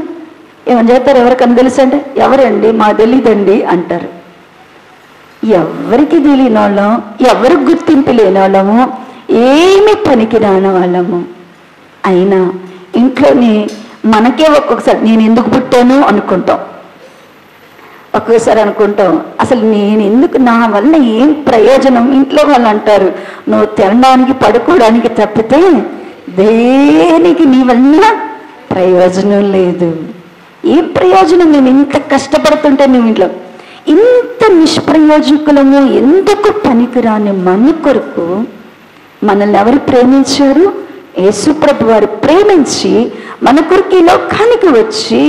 ఏమైనా చెప్తారు? ఎవరికన్నా తెలుసు అంటే ఎవరండి, మా తెలీదండి అంటారు. ఎవరికి తెలియని వాళ్ళం, ఎవరికి గుర్తింపు లేని వాళ్ళము, ఏమి పనికి రాని వాళ్ళము. అయినా ఇంట్లోని మనకే ఒక్కొక్కసారి నేను ఎందుకు పుట్టాను అనుకుంటాం, ఒక్కొక్కసారి అనుకుంటాం అసలు నేను ఎందుకు, నా వల్ల ఏం ప్రయోజనం. ఇంట్లో వాళ్ళు అంటారు నువ్వు తినడానికి పడుకోవడానికి తప్పితే దేనికి నీ వల్ల ప్రయోజనం లేదు. ఏం ప్రయోజనం? నేను ఇంత కష్టపడుతుంటే నువ్వు ఇంట్లో ఇంత నిష్ప్రయోజకులము, ఎందుకు పనికిరాని మన కొరకు మనల్ని ఎవరు ప్రేమించారు? యేసుప్రభు వారు ప్రేమించి మన కొరకు ఈ లోకానికి వచ్చి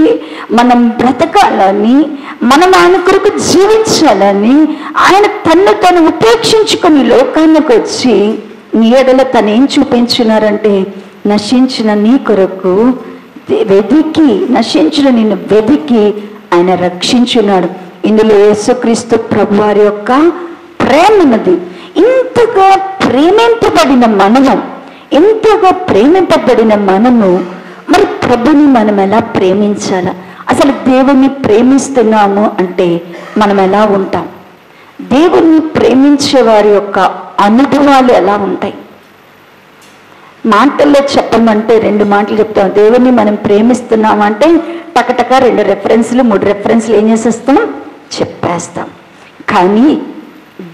మనం బ్రతకాలని, మనం ఆయన కొరకు జీవించాలని ఆయన తను ఉపేక్షించుకొని లోకానికి వచ్చి నీ ఎడల తనేం చూపించినారంటే నశించిన నీ కొరకు వెదికి, నశించిన నిన్ను వెదికి ఆయన రక్షించున్నాడు. ఇందులో యేసుక్రీస్తు ప్రభు వారి యొక్క ప్రేమ ఉన్నది. ఇంతగా ప్రేమింపబడిన మనము మరి ప్రభుని మనం ఎలా ప్రేమించాలా? అసలు దేవుణ్ణి ప్రేమిస్తున్నాము అంటే మనం ఎలా ఉంటాం? దేవుణ్ణి ప్రేమించే వారి యొక్క అనుభవాలు ఎలా ఉంటాయి? మాటల్లో చెప్పమంటే 2 మాటలు చెప్తాం. దేవుణ్ణి మనం ప్రేమిస్తున్నామంటే టకటక 2 రెఫరెన్స్లు 3 రెఫరెన్స్లు ఏం చేసేస్తాం? చెప్పేస్తాం. కానీ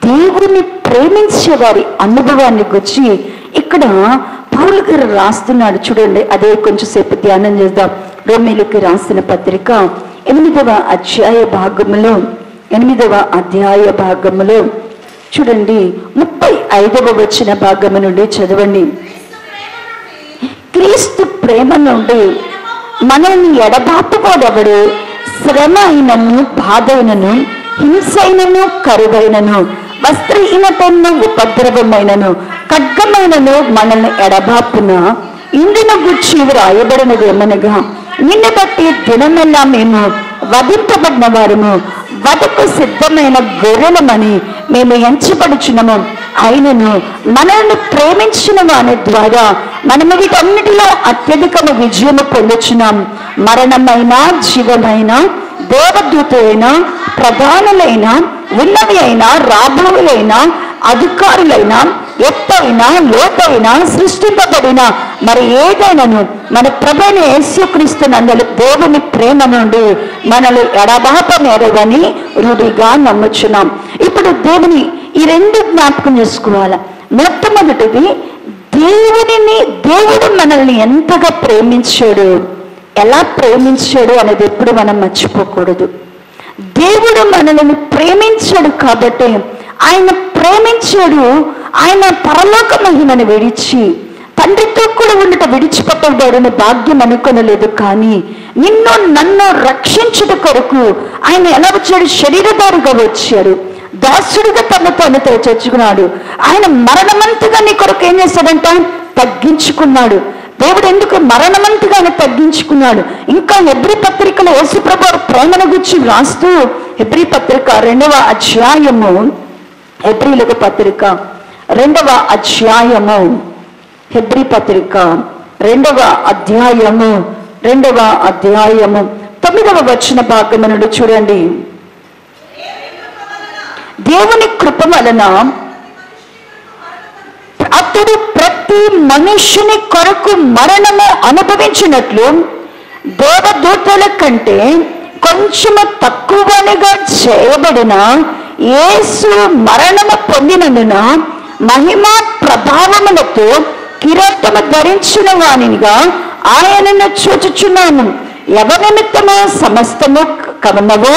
దేవుని ప్రేమించే వారి అనుభవాన్ని గురించి ఇక్కడ పౌలు గారు రాస్తున్నాడు. చూడండి, అదే కొంచెం సేపు ధ్యానం చేద్దాం. రోమీయులకు రాసిన పత్రిక 8వ అధ్యాయ భాగములో చూడండి 35వ వచన భాగము నుండి చదవండి. క్రీస్తు ప్రేమ నుండి మనల్ని ఎడబాపుకోదెవడు? శ్రమ అయినను, బాధ అయినను, హింస అయినను, కరువైనను, వస్త్రహీనతను, ఉపద్రవమైనను, ఖడ్గమైనను మనల్ని ఎడబాపున. ఇందును గుర్చి వ్రాయబడినది ఏమనగా, నిన్ను బట్టి దినమెల్లా మేము వధింపబడిన వారము, వధకు సిద్ధమైన గొర్రెలమని మేము ఎంచబడుచున్నాము. అయినను మనల్ని ప్రేమించిన వాని ద్వారా మనము వీటన్నిటిలో అత్యధికము విజయము పొందుచున్నాం. మరణమైన, జీవమైన, దేవదూతైన, ప్రధానులైన, ఉన్నవి అయినా, రాబోవులైన, అధికారులైన, ఎత్తైనా లోతైనా సృష్టింపబడిన మరి ఏదైనాను మన ప్రభువైన యేసుక్రీస్తు నందు దేవుని ప్రేమ నుండి మనల్ని ఎడబాపనేరవని రూఢిగా నమ్ముచున్నాం. ఇప్పుడు దేవుని ఈ రెండు జ్ఞాపకం చేసుకోవాలి. మొట్టమొదటిది, దేవుడు మనల్ని ఎంతగా ప్రేమించాడు, ఎలా ప్రేమించాడు అనేది ఎప్పుడు మనం మర్చిపోకూడదు. దేవుడు మనల్ని ప్రేమించాడు కాబట్టి ఆయన ప్రేమించాడు. ఆయన పరలోక మహిమను విడిచి తండ్రితో కూడా ఉండట విడిచిపెట్టబడిన భాగ్యం అనుకొనలేదు. కానీ నిన్ను నన్ను రక్షించుట కొరకు ఆయన ఎలా వచ్చాడు? శరీరధారిగా వచ్చాడు. దాసుడిగా తను తెచ్చుకున్నాడు. ఆయన మరణమంతగా నీ కొరకు ఏం చేశాడంట? తగ్గించుకున్నాడు. దేవుడు ఎందుకు మరణమంతగానే తగ్గించుకున్నాడు? ఇంకా హెబ్రీ పత్రికలో యేసుప్రభు ప్రేమను గురించి రాస్తూ హెబ్రీ పత్రిక 2వ అధ్యాయము, హెబ్రీలకు పత్రిక 2వ అధ్యాయము, హెబ్రీ పత్రిక 2వ అధ్యాయము 9వ వచన భాగము నుండి చూడండి. దేవుని కృప వలన అతడు ప్రతి మనుష్యుని కొరకు మరణము అనుభవించినట్లు దేవదూతల కంటే కొంచెము తక్కువనిగా చేయబడిన యేసు మరణము పొందినందున మహిమా ప్రభావములతో కిరీటము ధరించిన వానిగా ఆయనను చూచుచున్నాను. ఎవరి నిమిత్తమో సమస్తము కవనవో,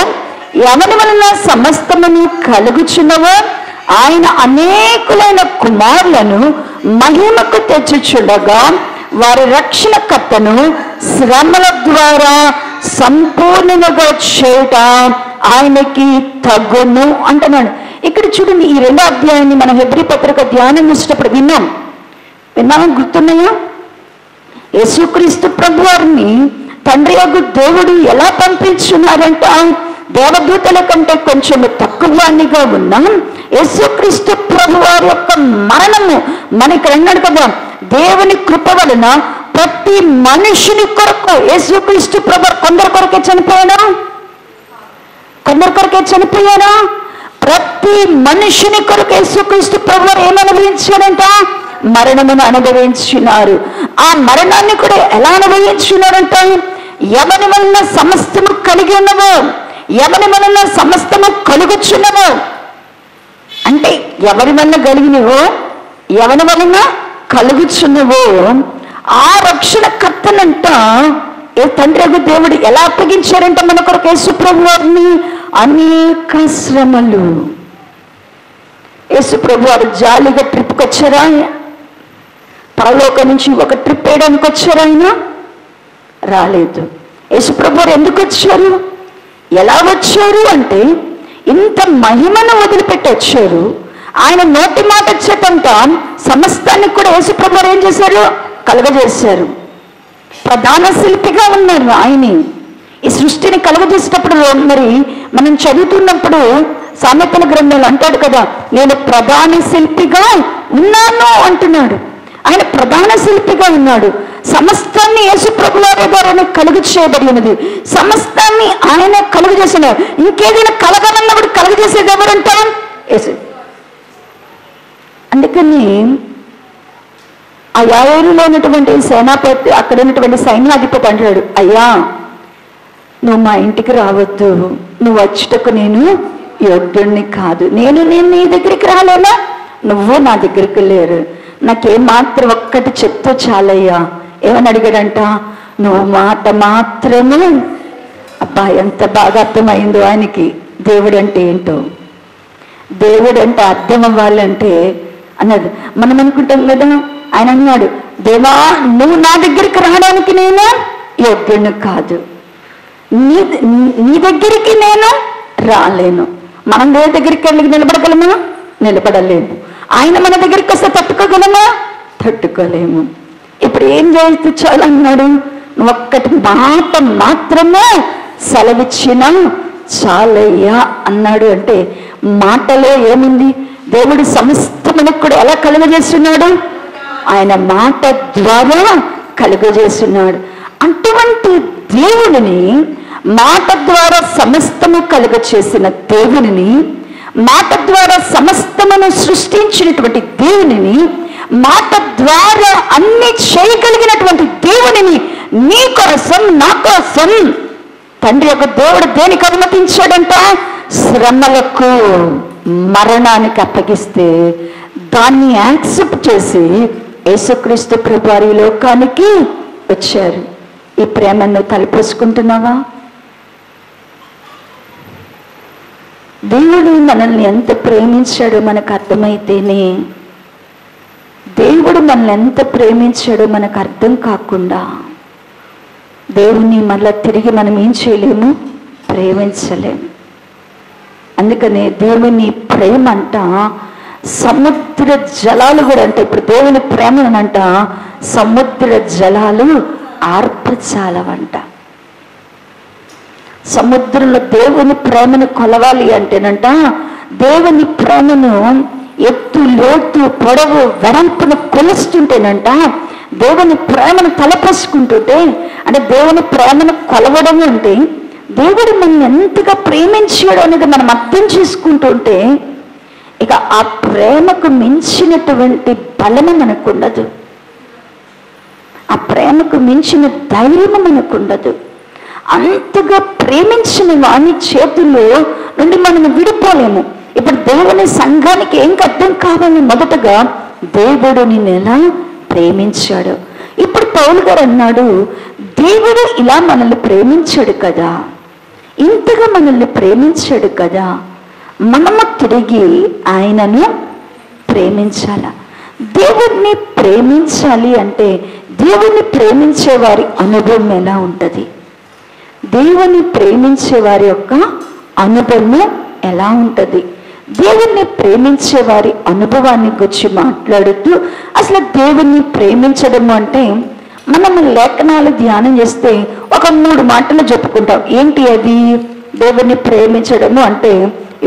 ఎవరి వలన సమస్తమును కలుగుచున్నవో ఆయన అనేకులైన కుమారులను మహిమకు తెచ్చుచుండగా వారి రక్షణకర్తను శ్రమల ద్వారా సంపూర్ణంగా చేయట ఆయనకి తగును అంటున్నాడు. ఇక్కడ చూడండి, ఈ 2వ అధ్యాయాన్ని మనం హెబ్రీ పత్రిక ధ్యానం చేసేటప్పుడు విన్నామా? గుర్తున్నాయా? యేసుక్రీస్తు ప్రభు వారిని తండ్రి యొక్క దేవుడు ఎలా పంపించున్నారంట? దేవదూతల కంటే కొంచెం తక్కువగా ఉన్నాం. యేసుక్రీస్తు ప్రభు వారి యొక్క మరణము మనకి అన్నాడు కదా, దేవుని కృప వలన ప్రతి మనుషుని కొరకు యేసుక్రీస్తు ప్రభు కొందరి కొరకే చనిపోయాడా? ప్రతి మనుషుని కొరకు యేసుక్రీస్తు ప్రభు వారు ఏమనుభవించాడంట? మరణమును అనుభవించినారు. ఆ మరణాన్ని కూడా ఎలా అనుభవించినారంట? ఎవరి వలన సమస్తము కలిగి ఉన్నవో, ఎవరి వలన సమస్తము కలుగుచున్నవో, అంటే ఎవరి వలన కలిగినవో, ఎవరి వలన కలుగుచున్నవో ఆ రక్షణకర్తనంట ఏ తండ్రి దేవుడు ఎలా అప్పగించారంట మన కొరకు యేసు ప్రభు వారిని? అనేక శ్రమలు. యేసు ప్రభు వారు జాలిగా ట్రిప్కి వచ్చారా? పరలోకం నుంచి ఒక ట్రిప్ వేయడానికి వచ్చారా? ఆయన రాలేదు. యేసు ప్రభు వారు ఎందుకు వచ్చారు? ఎలా వచ్చారు అంటే ఇంత మహిమను వదిలిపెట్టి వచ్చారు. ఆయన నోటి మాట వచ్చేటంట సమస్తాన్ని కూడా యేసు ప్రభు వారు ఏం చేశారు? కలుగజేశారు. ప్రధాన శిల్పిగా ఉన్నారు ఆయన. ఈ సృష్టిని కలుగజేసేటప్పుడు మరి మనం చదువుతున్నప్పుడు సామెతల గ్రంథంలో అంటాడు కదా, నేను ప్రధాన శిల్పిగా ఉన్నాను అంటున్నాడు. ఆయన ప్రధాన శిల్పిగా ఉన్నాడు. సమస్తాన్ని యేసు ప్రభు వారి ద్వారా కలుగు చేయబడి ఉన్నది. సమస్తాన్ని ఆయన కలుగు చేసినాడు. ఇంకేదైనా కలగాలన్నప్పుడు కలుగు చేసేది ఎవరంటా? యేసు. అందుకని ఆ యాయేరులో ఉన్నటువంటి సేనాపతి, అక్కడ ఉన్నటువంటి సైన్యాధిపతి అంటాడు, అయ్యా నువ్వు మా ఇంటికి రావద్దు, నువ్వు వచ్చుటకు నేను యోగ్యుడిని కాదు. నేను నీ దగ్గరికి రాలేనా? నువ్వు నా దగ్గరికి లేరు. నాకేమాత్రం ఒక్కటి చెప్తూ చాలయ్యా. ఏమని అడిగాడంట? నువ్వు మాట మాత్రమే. అబ్బా, ఎంత బాగా అర్థమైందో ఆయనకి దేవుడు అంటే ఏంటో. దేవుడు అంటే అర్థం అవ్వాలంటే అన్నది మనం అనుకుంటాం కదా. ఆయన అన్నాడు, దేవా నువ్వు నా దగ్గరికి రావడానికి నేను యోగ్యుని కాదు, నీ దగ్గరికి నేను రాలేను. మనం దేవుడి దగ్గరికి వెళ్ళి నిలబడగలమా? నిలబడలేము. ఆయన మన దగ్గరికి వస్తే తట్టుకోగలమా? తట్టుకోలేము. ఇప్పుడు ఏం చేస్తే చాలన్నాడు? నువ్వు ఒక్కటి మాట మాత్రమే సెలవిచ్చినా చాలయ్యా అన్నాడు. అంటే మాటలో ఏముంది? దేవుడు సమస్తమునకు కూడా ఎలా కలుగజేస్తున్నాడు? ఆయన మాట ద్వారా కలుగజేస్తున్నాడు. అటువంటి దేవుడిని, మాట ద్వారా సమస్తము కలుగ చేసిన దేవుడిని మాట ద్వారా సమస్తమును సృష్టించినటువంటి దేవునిని, మాట ద్వారా అన్ని చేయగలిగినటువంటి దేవునిని నీ కోసం, నా కోసం తండ్రి యొక్క దేవుడు దేనికి అనుమతించాడంట? శ్రమలకు, మరణానికి అప్పగిస్తే దాన్ని యాక్సెప్ట్ చేసి యేసుక్రీస్తు ప్రభువారు ఈ లోకానికి వచ్చారు. ఈ ప్రేమను తలపోసుకుంటున్నావా? దేవుడు మనల్ని ఎంత ప్రేమించాడో మనకు అర్థమైతేనే, దేవుడు మనల్ని ఎంత ప్రేమించాడో మనకు అర్థం కాకుండా దేవుణ్ణి మళ్ళీ తిరిగి మనం ఏం చేయలేము, ప్రేమించలేము. అందుకనే దేవుని ప్రేమ అంట సముద్ర జలాలు కూడా అంట, ఇప్పుడు దేవుని ప్రేమనంట సముద్ర జలాలు ఆర్పచాలవంట. సముద్రంలో దేవుని ప్రేమను కొలవాలి అంటేనంట, దేవుని ప్రేమను ఎత్తు, లోతు, పొడవు, వెడల్పును కొలుస్తుంటేనంట, దేవుని ప్రేమను తలపోసుకుంటుంటే, అంటే దేవుని ప్రేమను కొలవడం అంటే దేవుడు మనం ఎంతగా ప్రేమించాడు అనేది మనం అర్థం చేసుకుంటుంటే ఇక ఆ ప్రేమకు మించినటువంటి బలము మనకు ఉండదు, ఆ ప్రేమకు మించిన ధైర్యం మనకు ఉండదు. అంతగా ప్రేమించిన వాని చేతుల్లో నుండి మనం విడిపోలేము. ఇప్పుడు దేవుని సంఘానికి ఏం అర్థం కావాలి? మొదటగా దేవుడు నిన్ను ఎలా ప్రేమించాడు. ఇప్పుడు పౌలు గారు అన్నాడు, దేవుడు ఇలా మనల్ని ప్రేమించాడు కదా, ఇంతగా మనల్ని ప్రేమించాడు కదా, మనము తిరిగి ఆయనను ప్రేమించాల. దేవుణ్ణి ప్రేమించాలి అంటే దేవుణ్ణి ప్రేమించే వారి అనుభవం ఎలా ఉంటుంది? దేవుని ప్రేమించే వారి యొక్క అనుభవం ఎలా ఉంటుంది? దేవుణ్ణి ప్రేమించే వారి అనుభవాన్ని గురించి మాట్లాడుతూ అసలు దేవుణ్ణి ప్రేమించడం అంటే మనము లేఖనాలు ధ్యానం చేస్తే ఒక 3 మాటలు చెప్పుకుంటాం. ఏంటి అది? దేవుణ్ణి ప్రేమించడము అంటే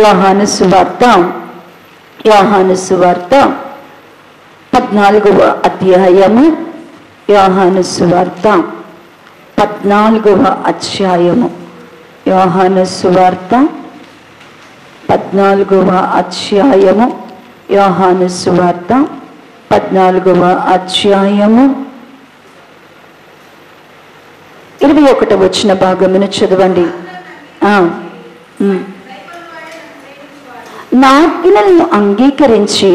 యోహాను సువార్త 14వ అధ్యాయము, యోహాను సువార్త 14వ అధ్యాయము, యోహాను సువార్త 14వ అధ్యాయము, యోహాను సువార్త 14వ అధ్యాయము 21వ వచన భాగమును చదవండి. నా ఆజ్ఞలను అంగీకరించి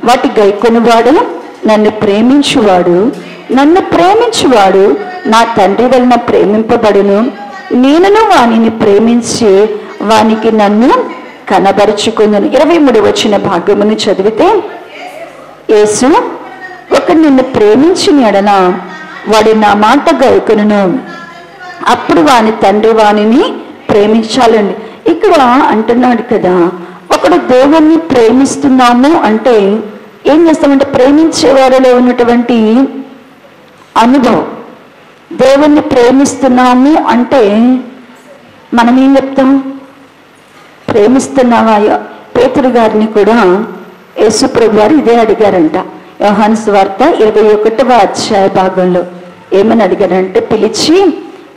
వాటి గైకొనువాడు నన్ను ప్రేమించువాడు, నన్ను ప్రేమించువాడు నా తండ్రి వలన ప్రేమింపబడును, నేనును వానిని ప్రేమించి వానికి నన్ను కనబరుచుకుందును. 23వ వచన భాగమును చదివితే, యేసు ఒకడు నిన్ను ప్రేమించిన ఎడల వాడు నా మాట గైకొనును, అప్పుడు వాని తండ్రి వానిని ప్రేమించాలండి. ఇక్కడ అంటున్నాడు కదా, ఒకడు దేవుణ్ణి ప్రేమిస్తున్నాము అంటే ఏం చేస్తామంటే ప్రేమించే వారిలో ఉన్నటువంటి అనుభవం. దేవుణ్ణి ప్రేమిస్తున్నాము అంటే మనం ఏం చెప్తాం? ప్రేమిస్తున్నావా? పేతురు గారిని కూడా యేసు ప్రభు వారు ఇదే అడిగారంట. యోహాను సువార్త 21వ అధ్యాయ భాగంలో ఏమని అడిగారంటే, పిలిచి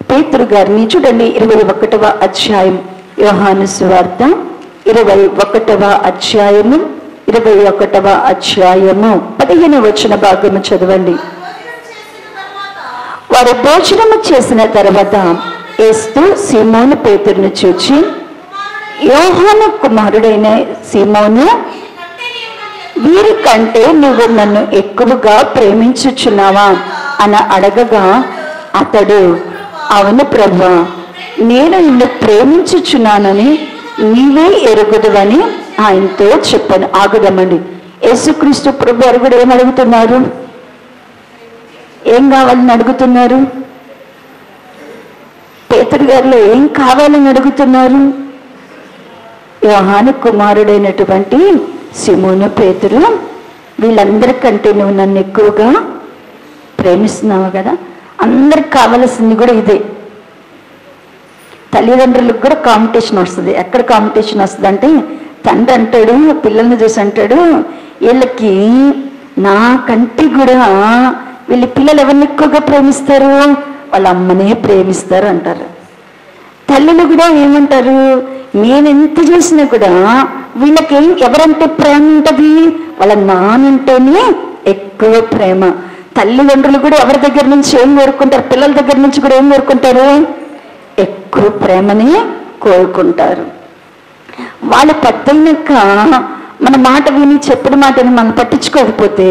పేతురు గారిని చూడండి, 21వ అధ్యాయం, యోహాను సువార్త 21వ అధ్యాయము 21వ అధ్యాయము 15వ వచన భాగము చదవండి. వారు భోజనము చేసిన తర్వాత యేసు సీమోను పేతురును చూచి, యోహాను కుమారుడైన సీమోను, వీరి కంటే నువ్వు నన్ను ఎక్కువగా ప్రేమించుచున్నావా అని అడగగా అతడు, అవును ప్రభువా, నేను నిన్ను ప్రేమించుచున్నానని నీవే ఎరుగుదువని ఆయనతో చెప్పాను. ఆగుదామండి. యేసుక్రీస్తు ప్రభు వారు కూడా ఏం అడుగుతున్నారు? ఏం కావాలని అడుగుతున్నారు? పేతురు గారిలో ఏం కావాలని అడుగుతున్నారు? యోహాను కుమారుడైనటువంటి సీమోను పేతురు, వీళ్ళందరికంటే నువ్వు నన్ను ఎక్కువగా ప్రేమిస్తున్నావు కదా. అందరికి కావాల్సింది కూడా ఇదే. తల్లిదండ్రులకు కూడా కాంపిటీషన్ వస్తుంది. ఎక్కడ కాంపిటీషన్ వస్తుంది అంటే, తండ్రి అంటాడు పిల్లల్ని చూసి అంటాడు, వీళ్ళకి నాకంటే కూడా వీళ్ళ పిల్లలు ఎవరిని ఎక్కువగా ప్రేమిస్తారు? వాళ్ళ అమ్మనే ప్రేమిస్తారు అంటారు. తల్లులు కూడా ఏమంటారు, నేను ఎంత చేసినా కూడా వీళ్ళకి ఎవరంటే ప్రేమ ఉంటుంది? వాళ్ళ నానంటేనే ఎక్కువ ప్రేమ. తల్లిదండ్రులు కూడా ఎవరి దగ్గర నుంచి ఏం కోరుకుంటారు? పిల్లల దగ్గర నుంచి కూడా ఏం కోరుకుంటారు? ఎక్కువ ప్రేమని కోరుకుంటారు. వాళ్ళు పెద్దయినాక మన మాట విని చెప్పిన మాటని మనం పట్టించుకోకపోతే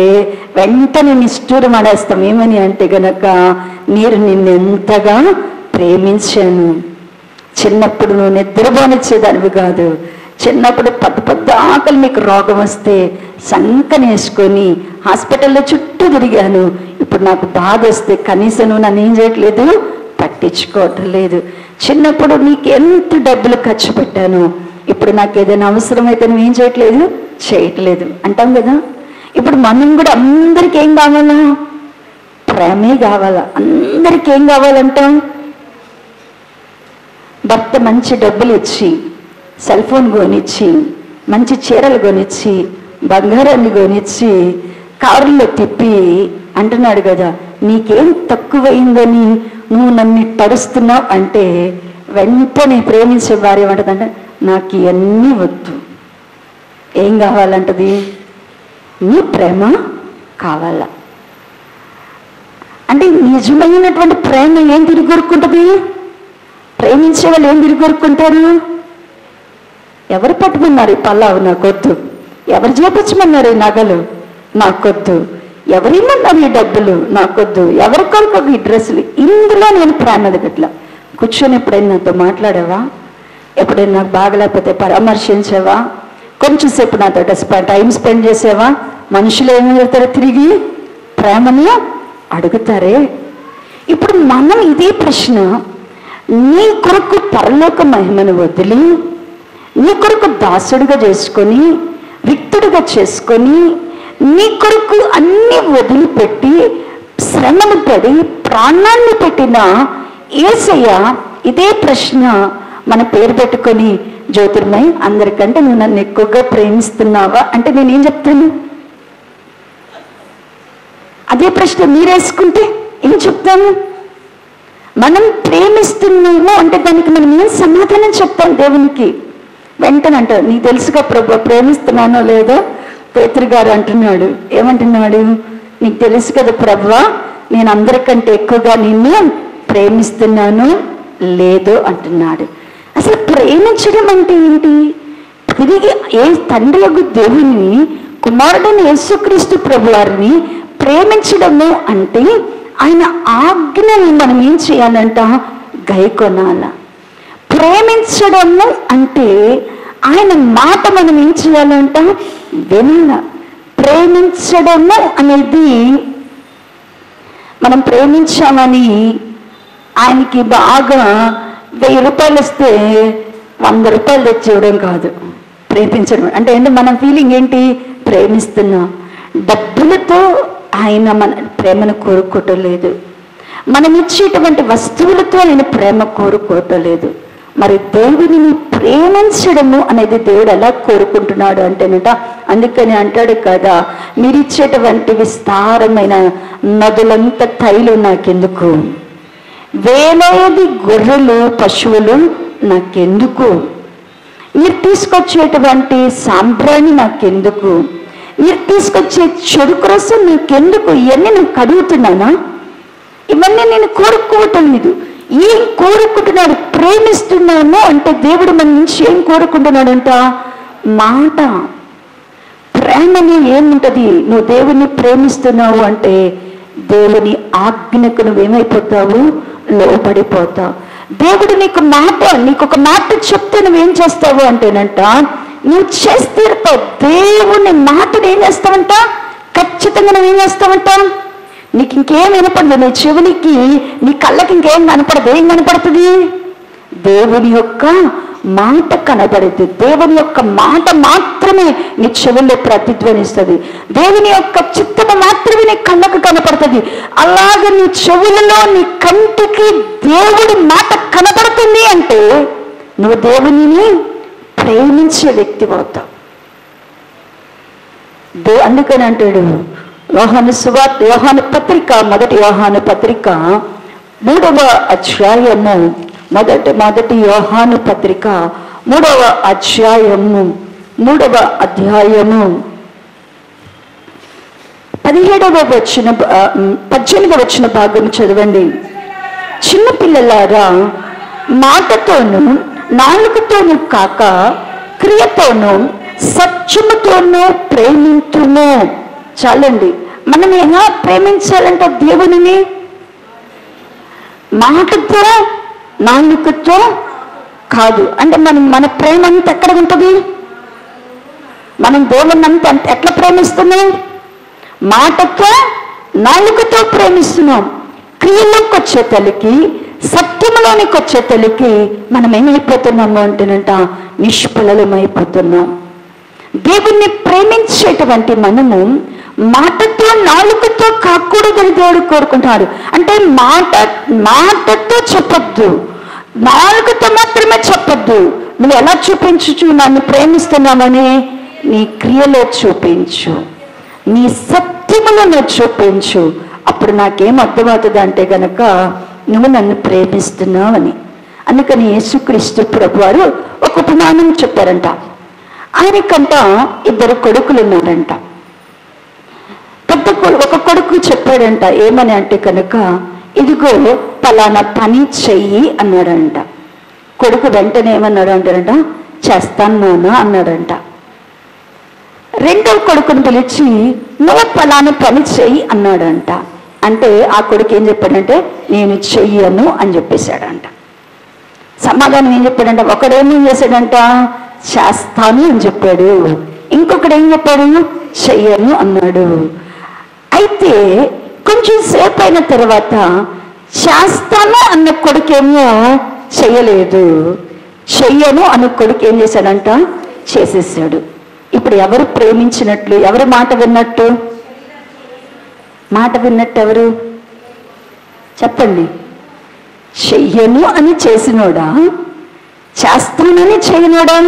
వెంటనే నిష్ఠూరం ఆడేస్తాం. ఏమని అంటే గనక, నేను నిన్నెంతగా ప్రేమించాను. చిన్నప్పుడు నువ్వు నిద్రపోనిచ్చేదానివి కాదు. చిన్నప్పుడు పెద్ద ఆకలి నీకు రోగం వస్తే సంకనేసుకొని హాస్పిటల్లో చుట్టూ తిరిగాను. ఇప్పుడు నాకు బాధ వస్తే కనీసం నువ్వు నన్ను ఏం చేయట్లేదు, పట్టించుకోవటం లేదు. చిన్నప్పుడు నీకు ఎంత డబ్బులు ఖర్చు పెట్టాను, ఇప్పుడు నాకు ఏదైనా అవసరమైతే నువ్వేం చేయట్లేదు అంటాం కదా. ఇప్పుడు మనం కూడా అందరికీ ఏం కావాలా? ప్రేమే కావాలా. అందరికీ ఏం కావాలంటాం? భర్త మంచి డబ్బులు ఇచ్చి, సెల్ ఫోన్ కొనిచ్చి, మంచి చీరలు కొనిచ్చి, బంగారాన్ని కొనిచ్చి, కారుల్లో తిప్పి అంటున్నాడు కదా, నీకేం తక్కువైందని నువ్వు నన్ను పరుస్తున్నావు అంటే వెంటనే ప్రేమించే భార్య ఏమంటుందంటే, నాకు ఇవన్నీ వద్దు. ఏం కావాలంటది? నీ ప్రేమ కావాలా. అంటే నిజమైనటువంటి ప్రేమ ఏం తిరిగి కోరుకుంటుంది? ప్రేమించే వాళ్ళు ఏం తిరిగి కోరుకుంటారు? ఎవరు పట్టుకున్నారు ఈ పల్లావు? నాకొద్దు. ఎవరు చేపించమన్నారు ఈ నగలు? నాకొద్దు. ఎవరేమన్నారు ఈ డబ్బులు? నాకొద్దు. ఎవరి కొరకు ఈ డ్రెస్సులు? ఇందులో నేను ప్రేమ ఎదగట్లా. కూర్చొని ఎప్పుడైనా నాతో మాట్లాడావా? ఎప్పుడైనా నాకు బాగలేకపోతే పరామర్శించావా? కొంచెం సేపు నాతో టైం స్పెండ్ చేసావా? మనుషులు ఏమి చెప్తారో తిరిగి ప్రేమని అడుగుతారే. ఇప్పుడు మనం ఇదే ప్రశ్న, నీ కొరకు పరలోక మహిమను వదిలి, నీ కొరకు దాసుడుగా చేసుకొని, రిక్తుడుగా చేసుకొని, నీ కొరకు అన్ని వదిలిపెట్టి శ్రమను పడి ప్రాణాన్ని పెట్టిన యేసయ్య ఇదే ప్రశ్న మన పేరు పెట్టుకొని, జ్యోతిర్మయి అందరికంటే నువ్వు నన్ను ఎక్కువగా ప్రేమిస్తున్నావా అంటే నేనేం చెప్తాను? అదే ప్రశ్న మీరేసుకుంటే ఏం చెప్తాము? మనం ప్రేమిస్తున్నాము అంటే దానికి మనం ఏం సమాధానం చెప్తాం దేవునికి? వెంటనే అంటారు, నీకు తెలుసుగా ప్రభు ప్రేమిస్తున్నానో లేదో. పేతురు గారు అంటున్నాడు, ఏమంటున్నాడు? నీకు తెలుసు కదా ప్రభువా, నేను అందరికంటే ఎక్కువగా నిన్ను ప్రేమిస్తున్నాను లేదో అంటున్నాడు. అసలు ప్రేమించడం అంటే ఏంటి? తిరిగి తండ్రి యొక్క దేవుని కుమారుడైన యేసుక్రీస్తు ప్రభువారిని ప్రేమించడము అంటే ఆయన ఆజ్ఞని మనం ఏం చేయాలంట? గైకొనాల. ప్రేమించడము అంటే ఆయన మాట మనం ఏం చేయాలంట? వినాల. ప్రేమించడము అనేది మనం ప్రేమించామని ఆయనకి బాగా 1000 రూపాయలు వస్తే 100 రూపాయలు తెచ్చి ఇవ్వడం కాదు ప్రేమించడం అంటే. మన ఫీలింగ్ ఏంటి? ప్రేమిస్తున్నాం. డబ్బులతో ఆయన మన ప్రేమను కోరుకోవటం లేదు. మనం ఇచ్చేటువంటి వస్తువులతో ఆయన ప్రేమ కోరుకోవటం లేదు. మరి దేవుడిని ప్రేమించడము అనేది దేవుడు ఎలా కోరుకుంటున్నాడు అంటేనట, అందుకని అంటాడు కదా, మీరు ఇచ్చేటువంటి విస్తారమైన నదులంత తైలం నాకెందుకు, వేలాది గొర్రెలు పశువులు నాకెందుకు, మీరు తీసుకొచ్చేటువంటి సాంబ్రాణి నాకెందుకు, మీరు తీసుకొచ్చే చెరుకు రసం నాకెందుకు? ఇవన్నీ నేను కడుగుతున్నానా? ఇవన్నీ నేను కోరుకోవటం లేదు. ఏం కోరుకుంటున్నాడు? ప్రేమిస్తున్నాను అంటే దేవుడు మన నుంచి ఏం కోరుకుంటున్నాడంట? మాట. ప్రేమని ఏముంటది? నువ్వు దేవుని ప్రేమిస్తున్నావు అంటే దేవుని ఆజ్ఞకు నువ్వేమైపోతావు? లోబడిపోతావు. దేవుడు నీకు ఒక మాట చెప్తే నువ్వేం చేస్తావు అంటేనంట, నువ్వు చేస్తే దేవుని మాటను ఏం చేస్తావంట? ఖచ్చితంగా నువ్వేం చేస్తావంట? నీకు ఇంకేం వినపడదు, నీ చెవునికి నీ కళ్ళకి ఇంకేం కనపడదు. ఏం కనపడుతుంది? దేవుని యొక్క మాట కనబడుతుంది. దేవుని యొక్క మాట మాత్రమే నీ చెవుల్లో ప్రతిధ్వనిస్తుంది. దేవుని యొక్క చిత్తము మాత్రమే నీ కళ్ళకు కనపడుతుంది. అలాగే నీ చెవులలో నీ కంటికి దేవుడి మాట కనపడుతుంది అంటే నువ్వు దేవునిని ప్రేమించే వ్యక్తి అవుతావు. అందుకని అంటాడు యోహాను పత్రిక, మొదటి యోహాను పత్రిక 3వ అధ్యాయము, మొదటి యోహాను పత్రిక 3వ అధ్యాయము 3వ అధ్యాయము 18వ వచన భాగం చదవండి. చిన్నపిల్లలారా, మాటతోనూ నాలుకతోనూ కాక క్రియతోనూ సత్యముతోనూ ప్రేమించుము. చాలండి. మనం ఎలా ప్రేమించాలంట దేవునిని? మాటతో నాలుకతో కాదు. అంటే మన ప్రేమ అంతా ఎక్కడ ఉంటుంది? మనం దేవునంతా ఎట్లా ప్రేమిస్తున్నాం? మాటతో నాలుకతో ప్రేమిస్తున్నాం. క్రియలోకి వచ్చే తల్లికి, సత్యంలోనికి వచ్చే తల్లికి మనం ఏమైపోతున్నాము అంటేనంట నిష్ఫలమైపోతున్నాం. దేవుణ్ణి ప్రేమించేటువంటి మనము మాటతో నాలుకతో కాకూడదని దేవుడు కోరుకుంటున్నాడు. అంటే మాటతో చెప్పొద్దు, నాలుకతో మాత్రమే చెప్పొద్దు. నువ్వు ఎలా చూపించు నన్ను ప్రేమిస్తున్నావని? నీ క్రియలో చూపించు, నీ సత్యములో నువ్వు చూపించు. అప్పుడు నాకేం అర్థమవుతుంది అంటే గనక నువ్వు నన్ను ప్రేమిస్తున్నావని. అందుకని యేసుక్రీస్తు ప్రభు వారు ఒక ఉపమానం చెప్పారంట. ఆయనకంట 2 కొడుకులు ఉన్నారంట. ఒక కొడుకు చెప్పాడంట, ఏమని అంటే కనుక, ఇదిగో పలానా పని చెయ్యి అన్నాడంట. కొడుకు వెంటనే ఏమన్నాడు అంటారంట, చేస్తాను నాన్న అన్నాడంట. 2వ కొడుకుని పిలిచి నువ్వు పలానా పని చెయ్యి అన్నాడంట. అంటే ఆ కొడుకు ఏం చెప్పాడంటే, నేను చెయ్యను అని చెప్పేశాడంట. సమాధానం ఏం చెప్పాడంట? ఒకడేమేం చేశాడంట, చేస్తాను అని చెప్పాడు. ఇంకొకడు ఏం చెప్పాడు, చెయ్యను అన్నాడు. అయితే కొంచెం సేపు అయిన తర్వాత చేస్తాను అన్న కొడుకేమో చెయ్యలేదు, చెయ్యను అన్న కొడుకు ఏం చేశాడంట, చేసేసాడు. ఇప్పుడు ఎవరు ప్రేమించినట్లు, ఎవరు మాట విన్నట్టు? మాట విన్నట్టు ఎవరు చెప్పండి? చెయ్యను అని చేసినోడా, చేస్తానని చేయనోడా?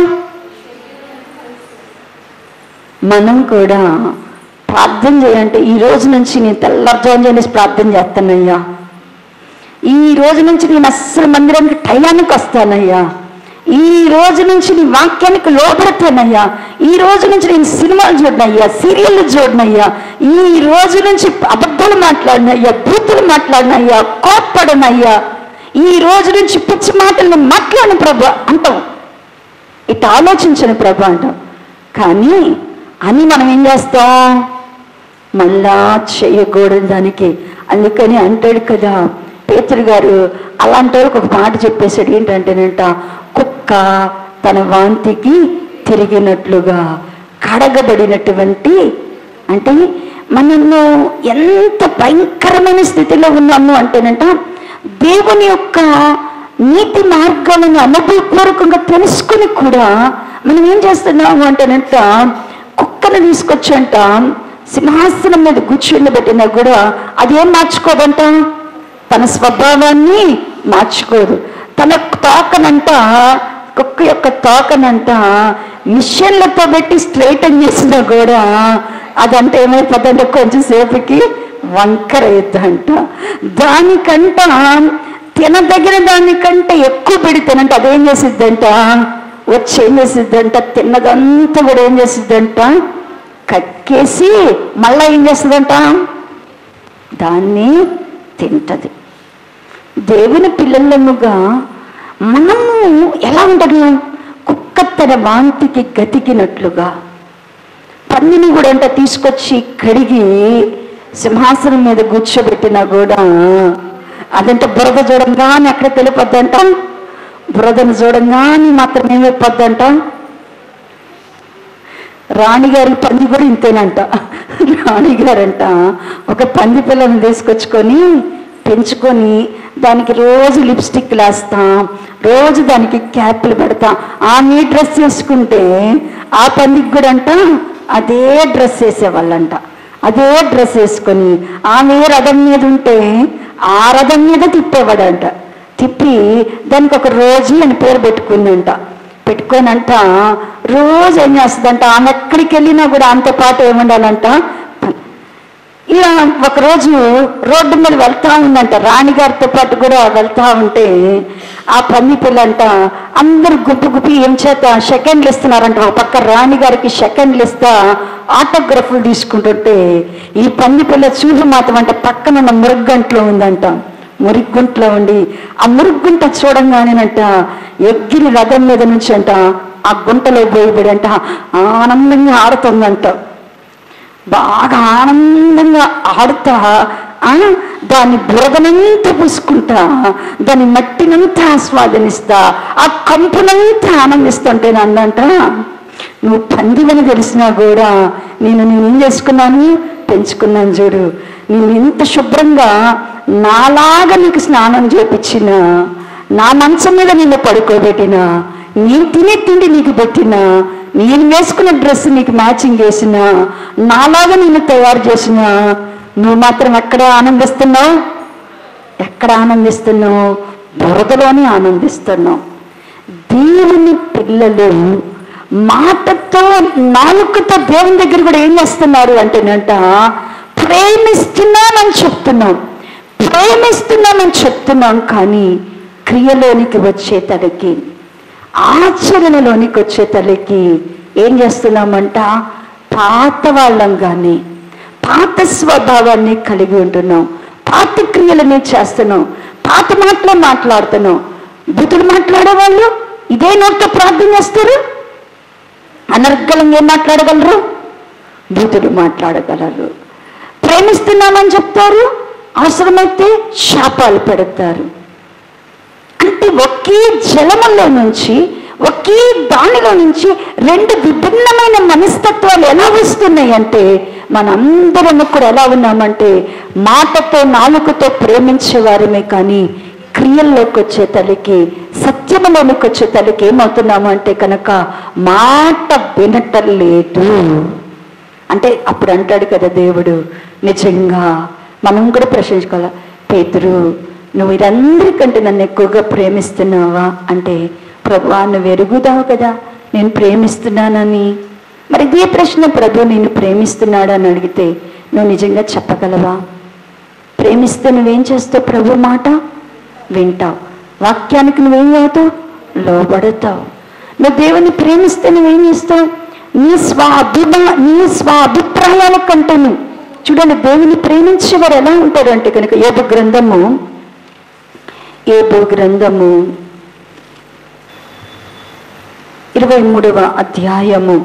మనం కూడా ప్రార్థన చేయాలంటే, ఈ రోజు నుంచి నేను తెల్లవారుజామున చేసి ప్రార్థన చేస్తానయ్యా, ఈ రోజు నుంచి నేను అస్సలు మందిరానికి టైంకి వస్తానయ్యా, ఈ రోజు నుంచి నీ వాక్యానికి లోపడతానయ్యా, ఈ రోజు నుంచి నేను సినిమాలు చూడనయ్యా, సీరియళ్ళు చూడనయ్యా, ఈ రోజు నుంచి అబద్ధాలు మాట్లాడినయ్యా, బూతులు మాట్లాడినయ్యా, కోప్పడనయ్యా, ఈ రోజు నుంచి పిచ్చి మాటలు మాట్లాడిన ప్రభు అంటాం. ఇటు ఆలోచించను ప్రభు అంటాం. కానీ అని మనం ఏం చేస్తాం, మళ్ళా చేయకూడదు దానికి. అందుకని అంటాడు కదా పేతురు గారు, అలాంటి వాళ్ళకి ఒక మాట చెప్పేశాడు. ఏంటంటేనంట, కుక్క తన వాంతికి తిరిగినట్లుగా కడగబడినటువంటి, అంటే మనము ఎంత భయంకరమైన స్థితిలో ఉన్నాము అంటేనంట, దేవుని యొక్క నీతి మార్గాలను అనుభవపూర్వకంగా తెలుసుకుని కూడా మనం ఏం చేస్తున్నాము అంటేనంట, కుక్కను తీసుకొచ్చంట సింహాసనం మీద కూర్చుండబెట్టినా కూడా అదేం మార్చుకోదంట, తన స్వభావాన్ని మార్చుకోదు. తన తోకనంట, కుక్క యొక్క తోకనంట మిషన్లతో పెట్టి స్ట్రైటన్ చేసినా కూడా అదంతా ఏమైపోతుందంటే కొంచెం సేపుకి వంకర అవుతుందంట. దానికంట తినదగిన దానికంటే ఎక్కువ పెడితేనంట అదేం చేసిద్దంట, వచ్చి ఏం చేసిద్దంట, తిన్నదంతా కూడా ఏం చేసిద్దంట, కక్కేసి మళ్ళా ఏం చేస్తుందంట, దాన్ని తింటది. దేవుని పిల్లలముగా మనము ఎలా ఉండదు, కుక్క తన వాంతికి గతికినట్లుగా. పందిని కూడా అంట తీసుకొచ్చి కడిగి సింహాసనం మీద కూర్చోబెట్టినా కూడా అదంటే బురద చూడంగానే అక్కడ తెలిపొద్దంట, బురదను చూడంగానే మాత్రం ఏమైపోద్దంట. రాణిగారి పంది కూడా ఇంతేనంట. రాణిగారంట ఒక పంది పిల్లని తీసుకొచ్చుకొని పెంచుకొని దానికి రోజు లిప్స్టిక్ వేస్తాం, రోజు దానికి క్యాప్లు పెడతాం. ఆమె డ్రెస్ వేసుకుంటే ఆ పందికి కూడా అంట అదే డ్రెస్ వేసేవాళ్ళంట. అదే డ్రెస్ వేసుకొని ఆమె రథం మీద ఉంటే ఆ రథం మీద తిప్పేవాడంట. తిప్పి దానికి ఒక రోజు అని పేరు పెట్టుకుందంట. పెట్టుకోనంట రోజు ఏం చేస్తుందంట, ఆమె ఎక్కడికి వెళ్ళినా కూడా ఆమెతో పాటు ఏముండాలంట, ఇలా ఒకరోజు రోడ్డు మీద వెళ్తా ఉందంట, రాణిగారితో పాటు కూడా వెళ్తా ఉంటే ఆ పంది పిల్లంట అందరు గుంపు గుప్పి ఏం చేత సెకండ్లు ఇస్తున్నారంట. ఒక పక్క రాణిగారికి సెకండ్లు ఇస్తా ఆటోగ్రాఫ్లు తీసుకుంటుంటే ఈ పంది పిల్ల చూడు మాత్రం అంట పక్కన మురుగ్గంట్లో ఉందంట. మురిగుంట్లో ఉండి ఆ మురుగుంట చూడంగానేనంట ఎగ్గిరి రథం మీద నుంచి అంట ఆ గుంటలో పోయిబడంట ఆనందంగా ఆడుతుందంట. బాగా ఆనందంగా ఆడుతా దాన్ని బురదనంతా పూసుకుంటా, దాని మట్టినంతా ఆస్వాదనిస్తా, ఆ కంపునంతా ఆనందిస్తుంటే నన్నంట, నువ్వు పందివని తెలిసినా కూడా నేనేం చేసుకున్నాను, పెంచుకున్నాను చూడు. నేను ఎంత శుభ్రంగా నాలాగా నీకు స్నానం చేపించిన, నా మంచం మీద నిన్ను పడుకోబెట్టినా, నేను తినే తిండి నీకు పెట్టినా, నేను వేసుకున్న డ్రెస్ నీకు మ్యాచింగ్ వేసిన, నాలాగా నిన్ను తయారు చేసిన, నువ్వు మాత్రం ఎక్కడ ఆనందిస్తున్నావు? ఎక్కడ ఆనందిస్తున్నావు? బురదలోనే ఆనందిస్తున్నావు. దేవుని పిల్లలు మాటతో నాలుకతో దేవుని దగ్గర కూడా ఏం చేస్తున్నారు అంటేనంట, ప్రేమిస్తున్నామని చెప్తున్నాం, ప్రేమిస్తున్నామని చెప్తున్నాం. కానీ క్రియలోనికి వచ్చే తలకి, ఆచరణలోనికి వచ్చే తలకి ఏం చేస్తున్నామంట, పాత వాళ్ళంగానే పాత స్వభావాన్ని కలిగి ఉంటున్నాం, పాత క్రియలని చేస్తున్నాం, పాత మాటలే మాట్లాడుతున్నాం. బూతులు మాట్లాడేవాళ్ళు ఇదే నోటితో ప్రార్థన చేస్తారు, అనర్గళంగా ఏం మాట్లాడగలరు? బూతులు మాట్లాడగలరు. ప్రేమిస్తున్నామని చెప్తారు, అవసరమైతే శాపాలు పెడతారు. అంటే ఒకే జలములో నుంచి, ఒకే దానిలో నుంచి రెండు విభిన్నమైన మనస్తత్వాలు ఎలా వస్తున్నాయి అంటే, మనందరం కూడా ఎలా ఉన్నామంటే మాటతో నాలుకతో ప్రేమించేవారమే, కానీ క్రియల్లోకి వచ్చే తల్లికి, సత్యములోనికి వచ్చే తల్లికి ఏమవుతున్నాము అంటే కనుక మాట వినటం లేదు. అంటే అప్పుడు అంటాడు కదా దేవుడు, నిజంగా మనం కూడా ప్రశ్నించుకోవాలి, పేతురు నువ్వు వీరందరికంటే నన్ను ఎక్కువగా ప్రేమిస్తున్నావా అంటే, ప్రభువా నువ్వు ఎరుగుదావు కదా నేను ప్రేమిస్తున్నానని. మరి ఇదే ప్రశ్న, ప్రభు నేను ప్రేమిస్తున్నాడు అని అడిగితే నువ్వు నిజంగా చెప్పగలవా? ప్రేమిస్తే నువ్వేం చేస్తావు? ప్రభు మాట వింటావు, వాక్యానికి నువ్వేం అవుతావు? లోబడతావు. నువ్వు దేవుని ప్రేమిస్తే నువ్వేం చేస్తావు? నీ స్వ అభిప్రాయాల కంటేను. చూడండి, దేవుని ప్రేమించేవారు ఎలా ఉంటారు అంటే కనుక యోబు గ్రంథము 23వ అధ్యాయము,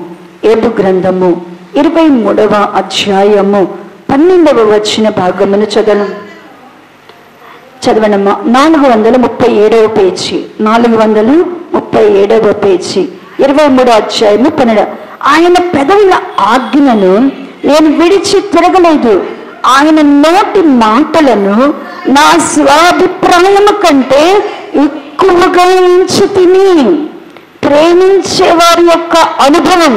యోబు గ్రంథము 23వ అధ్యాయము 12వ వచన భాగమును చదవనమ్మా. 437వ పేజీ, 437వ పేజీ, 23వ అధ్యాయము 12. ఆయన పెదవుల ఆజ్ఞను నేను విడిచి తిరగలేదు, ఆయన నోటి మాటలను నా స్వాభిప్రాయము కంటే ఎక్కువగా ఎంచుతిని. ప్రేమించే వారి యొక్క అనుభవం,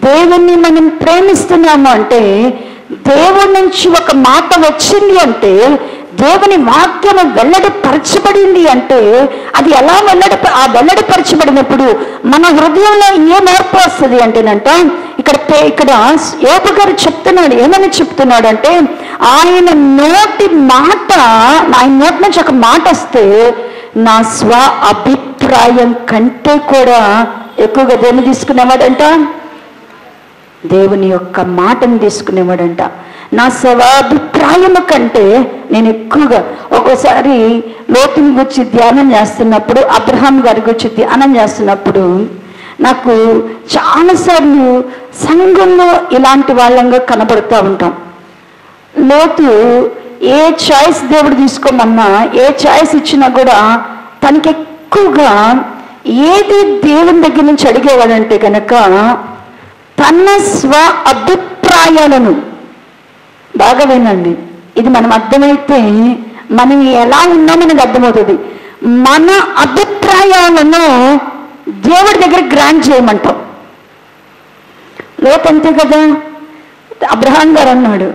దేవుణ్ణి మనం ప్రేమిస్తున్నాము అంటే, దేవుడి నుంచి ఒక మాట వచ్చింది అంటే, దేవుని వాక్యము వెల్లడిపరచబడింది అంటే, అది ఎలా వెల్లడిపరచబడినప్పుడు మన హృదయంలో ఏ మార్పు వస్తుంది అంటేనంట, ఇక్కడ యోబు గారు చెప్తున్నాడు, ఏమని చెప్తున్నాడు అంటే, ఆయన నోటి నుంచి ఒక మాట వస్తే నా స్వ అభిప్రాయం కంటే కూడా ఎక్కువగా దేన్ని తీసుకునేవాడంట? దేవుని యొక్క మాటను తీసుకునేవాడంట. నా స్వాభిప్రాయము కంటే నేను ఎక్కువగా, ఒక్కోసారి లోతుని గురించి ధ్యానం చేస్తున్నప్పుడు, అబ్రహాం గారి గురించి ధ్యానం చేస్తున్నప్పుడు నాకు చాలాసార్లు సంఘంలో ఇలాంటి వాళ్ళంగా కనబడుతూ ఉంటాం. లోతు ఏ చాయిస్ దేవుడు తీసుకోమన్నా, ఏ చాయిస్ ఇచ్చినా కూడా తనకి ఎక్కువగా ఏది దేవుని దగ్గర నుంచి అడిగేవాడంటే కనుక తన స్వ అభిప్రాయాలను. బాగా వినండి, ఇది మనం అర్థమైతే మనం ఎలా ఉన్నామో మనకు అర్థమవుతుంది. మన అభిప్రాయాలను దేవుడి దగ్గర గ్రాంట్ చేయమంటాం. లోతు అంతే కదా. అబ్రహాం గారు అన్నాడు,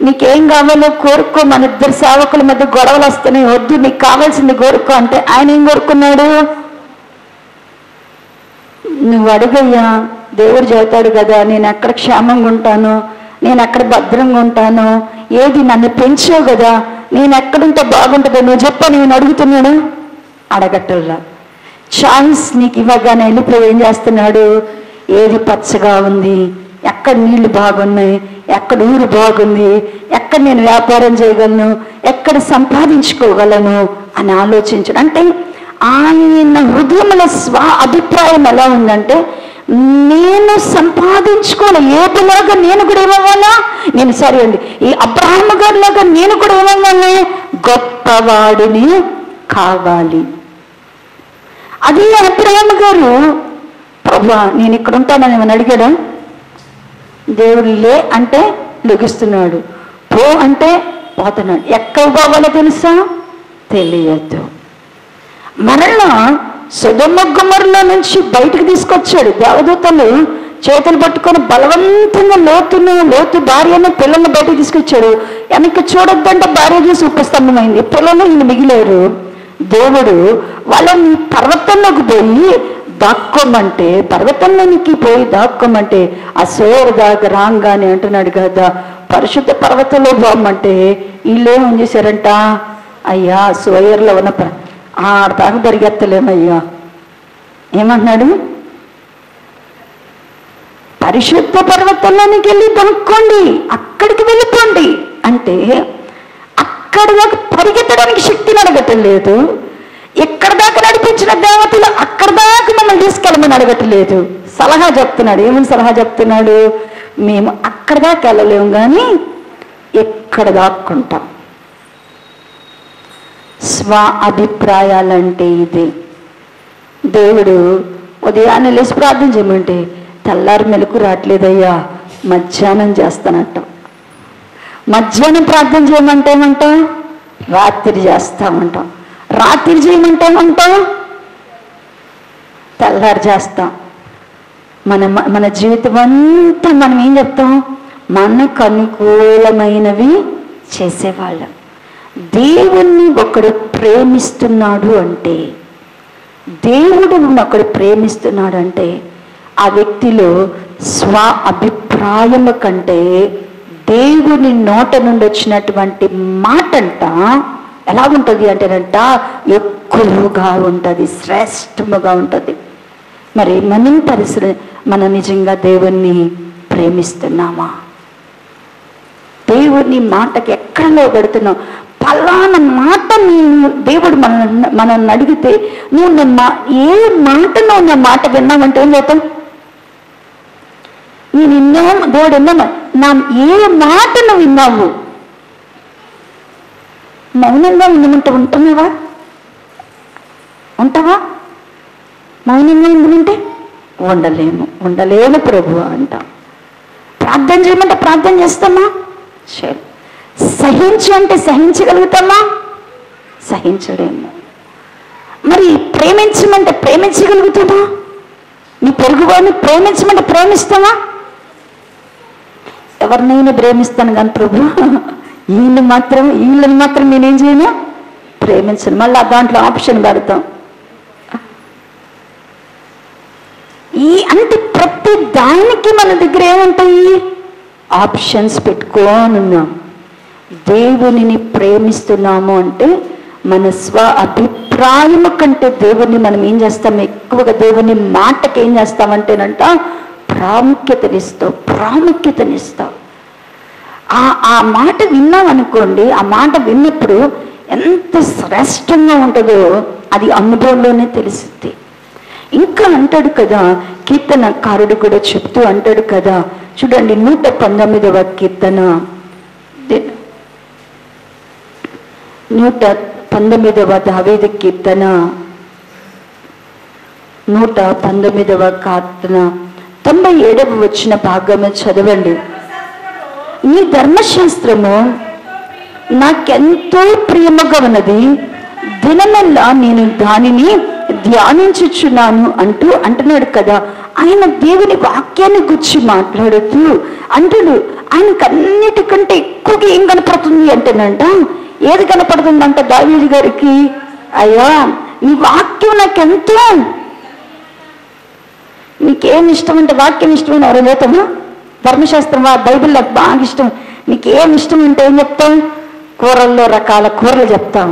నీకేం కావాలో కోరుకో, మన ఇద్దరు సేవకుల మధ్య గొడవలు వస్తున్నాయి, వద్దు నీకు కావాల్సింది కోరుకో అంటే ఆయన ఏం కోరుకున్నాడు? నువ్వు అడుగయ్యా, దేవుడు చెబుతాడు కదా నేను ఎక్కడ క్షేమంగా ఉంటాను, నేను ఎక్కడ భద్రంగా ఉంటాను, ఏది నన్ను పెంచావు కదా, నేను ఎక్కడుంటే బాగుంటుందో నువ్వు చెప్ప, నేను అడుగుతున్నాను, అడగట్టల్లా. ఛాయిస్ నీకు ఇవ్వగానే వెళ్ళిపోయి ఏం చేస్తున్నాడు, ఏది పచ్చగా ఉంది, ఎక్కడ నీళ్లు బాగున్నాయి, ఎక్కడ ఊరు బాగుంది, ఎక్కడ నేను వ్యాపారం చేయగలను, ఎక్కడ సంపాదించుకోగలను అని ఆలోచించడం. అంటే ఆయన హృదయంలో స్వ అభిప్రాయం ఎలా ఉందంటే, నేను సంపాదించుకోవాలి, ఏదిలాగా నేను కూడా ఏమవ్వాలా, నేను సరే అండి ఈ అబ్రహాము గారిలాగా నేను కూడా ఏమవ్వాలి, గొప్పవాడిని కావాలి. అది అబ్రహాము గారు, ప్రభువా నేను ఇక్కడ ఉంటానని ఏమని అడిగాడు? దేవుడు లే అంటే లెగుస్తున్నాడు, పో అంటే పోతున్నాడు. ఎక్కడ పోవాలో తెలుసా, తెలియదు. మరలా సొదొమ గొమొర్రా నుంచి బయటకు తీసుకొచ్చాడు. దేవదూతలు చేతులు పట్టుకొని బలవంతంగా లోతు భార్యను పిల్లల్ని బయటకు తీసుకొచ్చాడు. వెనక్కి చూడొద్దంటే భార్య చూసి ఉపస్తంభమైంది, పిల్లలు ఈయన మిగిలేరు. దేవుడు వాళ్ళని పర్వతంలోకి పోయి దాక్కోమంటే, పర్వతంలోనికి పోయి దాక్కోమంటే ఆ సోరు దాకా రాగానే అంటున్నాడు కదా, పరిశుద్ధ పర్వతంలో పోమంటే వీళ్ళేమేం చేశారంట, అయ్యా సోయర్లో ఉన్న దాకా పరిగెత్తలేమయ్యా. ఏమంటున్నాడు, పరిశుద్ధ పర్వతంలోనికి వెళ్ళి దాక్కోండి, అక్కడికి వెళ్ళిపోండి అంటే అక్కడ దాకా పరిగెత్తడానికి శక్తిని అడగటలేదు. ఎక్కడ దాకా నడిపించిన దేవతలు అక్కడ దాకా మమ్మల్ని తీసుకెళ్ళమని అడగట్లేదు, సలహా చెప్తున్నాడు. ఏమని సలహా చెప్తున్నాడు, మేము అక్కడ దాకా వెళ్ళలేము కానీ ఎక్కడ దాక్కుంటాం. స్వ అభిప్రాయాలంటే ఇది. దేవుడు ఉదయాన్నే లేచి ప్రార్థన చేయమంటే తెల్లారి మెలకు రావట్లేదయ్యా, మధ్యాహ్నం చేస్తానంట. మధ్యాహ్నం ప్రార్థన చేయమంటే ఏమంటాం, రాత్రి చేస్తామంటాం. రాత్రి చేయమంటే ఏమంటాం, తెల్లారి చేస్తాం. మన జీవితం అంతా మనం ఏం చెప్తాం, మనకు అనుకూలమైనవి చేసేవాళ్ళం. దేవుణ్ణి ఒకడు ప్రేమిస్తున్నాడు అంటే, దేవుడు ఒకడు ప్రేమిస్తున్నాడు అంటే ఆ వ్యక్తిలో స్వ అభిప్రాయము కంటే దేవుని నోట నుండి వచ్చినటువంటి మాటంట ఎలాగుంటుంది అంటేనంట ఎక్కువగా ఉంటుంది, శ్రేష్టముగా ఉంటుంది. మరి మనం నిజంగా దేవుణ్ణి ప్రేమిస్తున్నామా? దేవుని మాటకి ఎక్కడ లోబడుతున్నావు? ఫలానా మాట దేవుడు మనల్ని అడిగితే నువ్వు ఏ మాట నువ్వు నా మాట విన్నావంటే ఏం చేస్తావు? నేను విన్నావు, దేవుడు విన్నామా, నా ఏ మాట నువ్వు విన్నావు? మౌనంగా ఉంటున్నావా? ఉంటావా? మౌనంగా ఉంటే ఉండలేము ప్రభు అంటాం. ప్రార్థన చేయమంటే ప్రార్థన చేస్తామా? సహించు అంటే సహించగలుగుతామా? సహించలేము. మరి ప్రేమించమంటే ప్రేమించగలుగుతామా? నీ పొరుగువాడిని ప్రేమించమంటే ప్రేమిస్తామా? ఎవరినైనా ప్రేమిస్తాను కానీ ప్రభు వీళ్ళని మాత్రం నేనేం చేయను, ప్రేమించను. మళ్ళీ దాంట్లో ఆప్షన్ పెడతాం. అంటే ప్రతి దానికి మన దగ్గర ఏముంటాయి, ఆప్షన్స్ పెట్టుకోనున్నాం. దేవునిని ప్రేమిస్తున్నాము అంటే మన స్వ అభిప్రాయము కంటే దేవుని మనం ఏం చేస్తాం, ఎక్కువగా దేవుని మాటకి ఏం చేస్తామంటేనంట ప్రాముఖ్యతనిస్తాం. ఆ మాట విన్నాం అనుకోండి, ఆ మాట విన్నప్పుడు ఎంత శ్రేష్టంగా ఉంటుందో అది అనుభవంలోనే తెలుస్తుంది. ఇంకా అంటాడు కదా, కీర్తనకారుడు కూడా చెప్తూ అంటాడు కదా, చూడండి 119వ కీర్తన 119వ దావీదు కీర్తన 119వ కీర్తన 97వ వచ్చిన భాగమే చదవండి. నీ ధర్మశాస్త్రము నాకెంతో ప్రియముగా ఉన్నది, దినమెల్లా నేను దానిని ధ్యానించుచున్నాను అంటున్నాడు కదా. ఆయన దేవుని వాక్యాన్ని గురించి మాట్లాడుతూ అంటాడు, ఆయనకన్నిటికంటే ఎక్కువగా ఏం కనపడుతుంది అంటేనంట, ఏది కనపడుతుందంట దావీదు గారికి, అయ్యా నీ వాక్యం నాకెంతో, నీకేం ఇష్టం అంటే వాక్యం ఇష్టమైన ఎవరు లేతమా? ధర్మశాస్త్రం బైబిల్ నాకు బాగా ఇష్టం. నీకేం ఇష్టం అంటే ఏం చెప్తాం? కూరల్లో రకాల కూరలు చెప్తాం,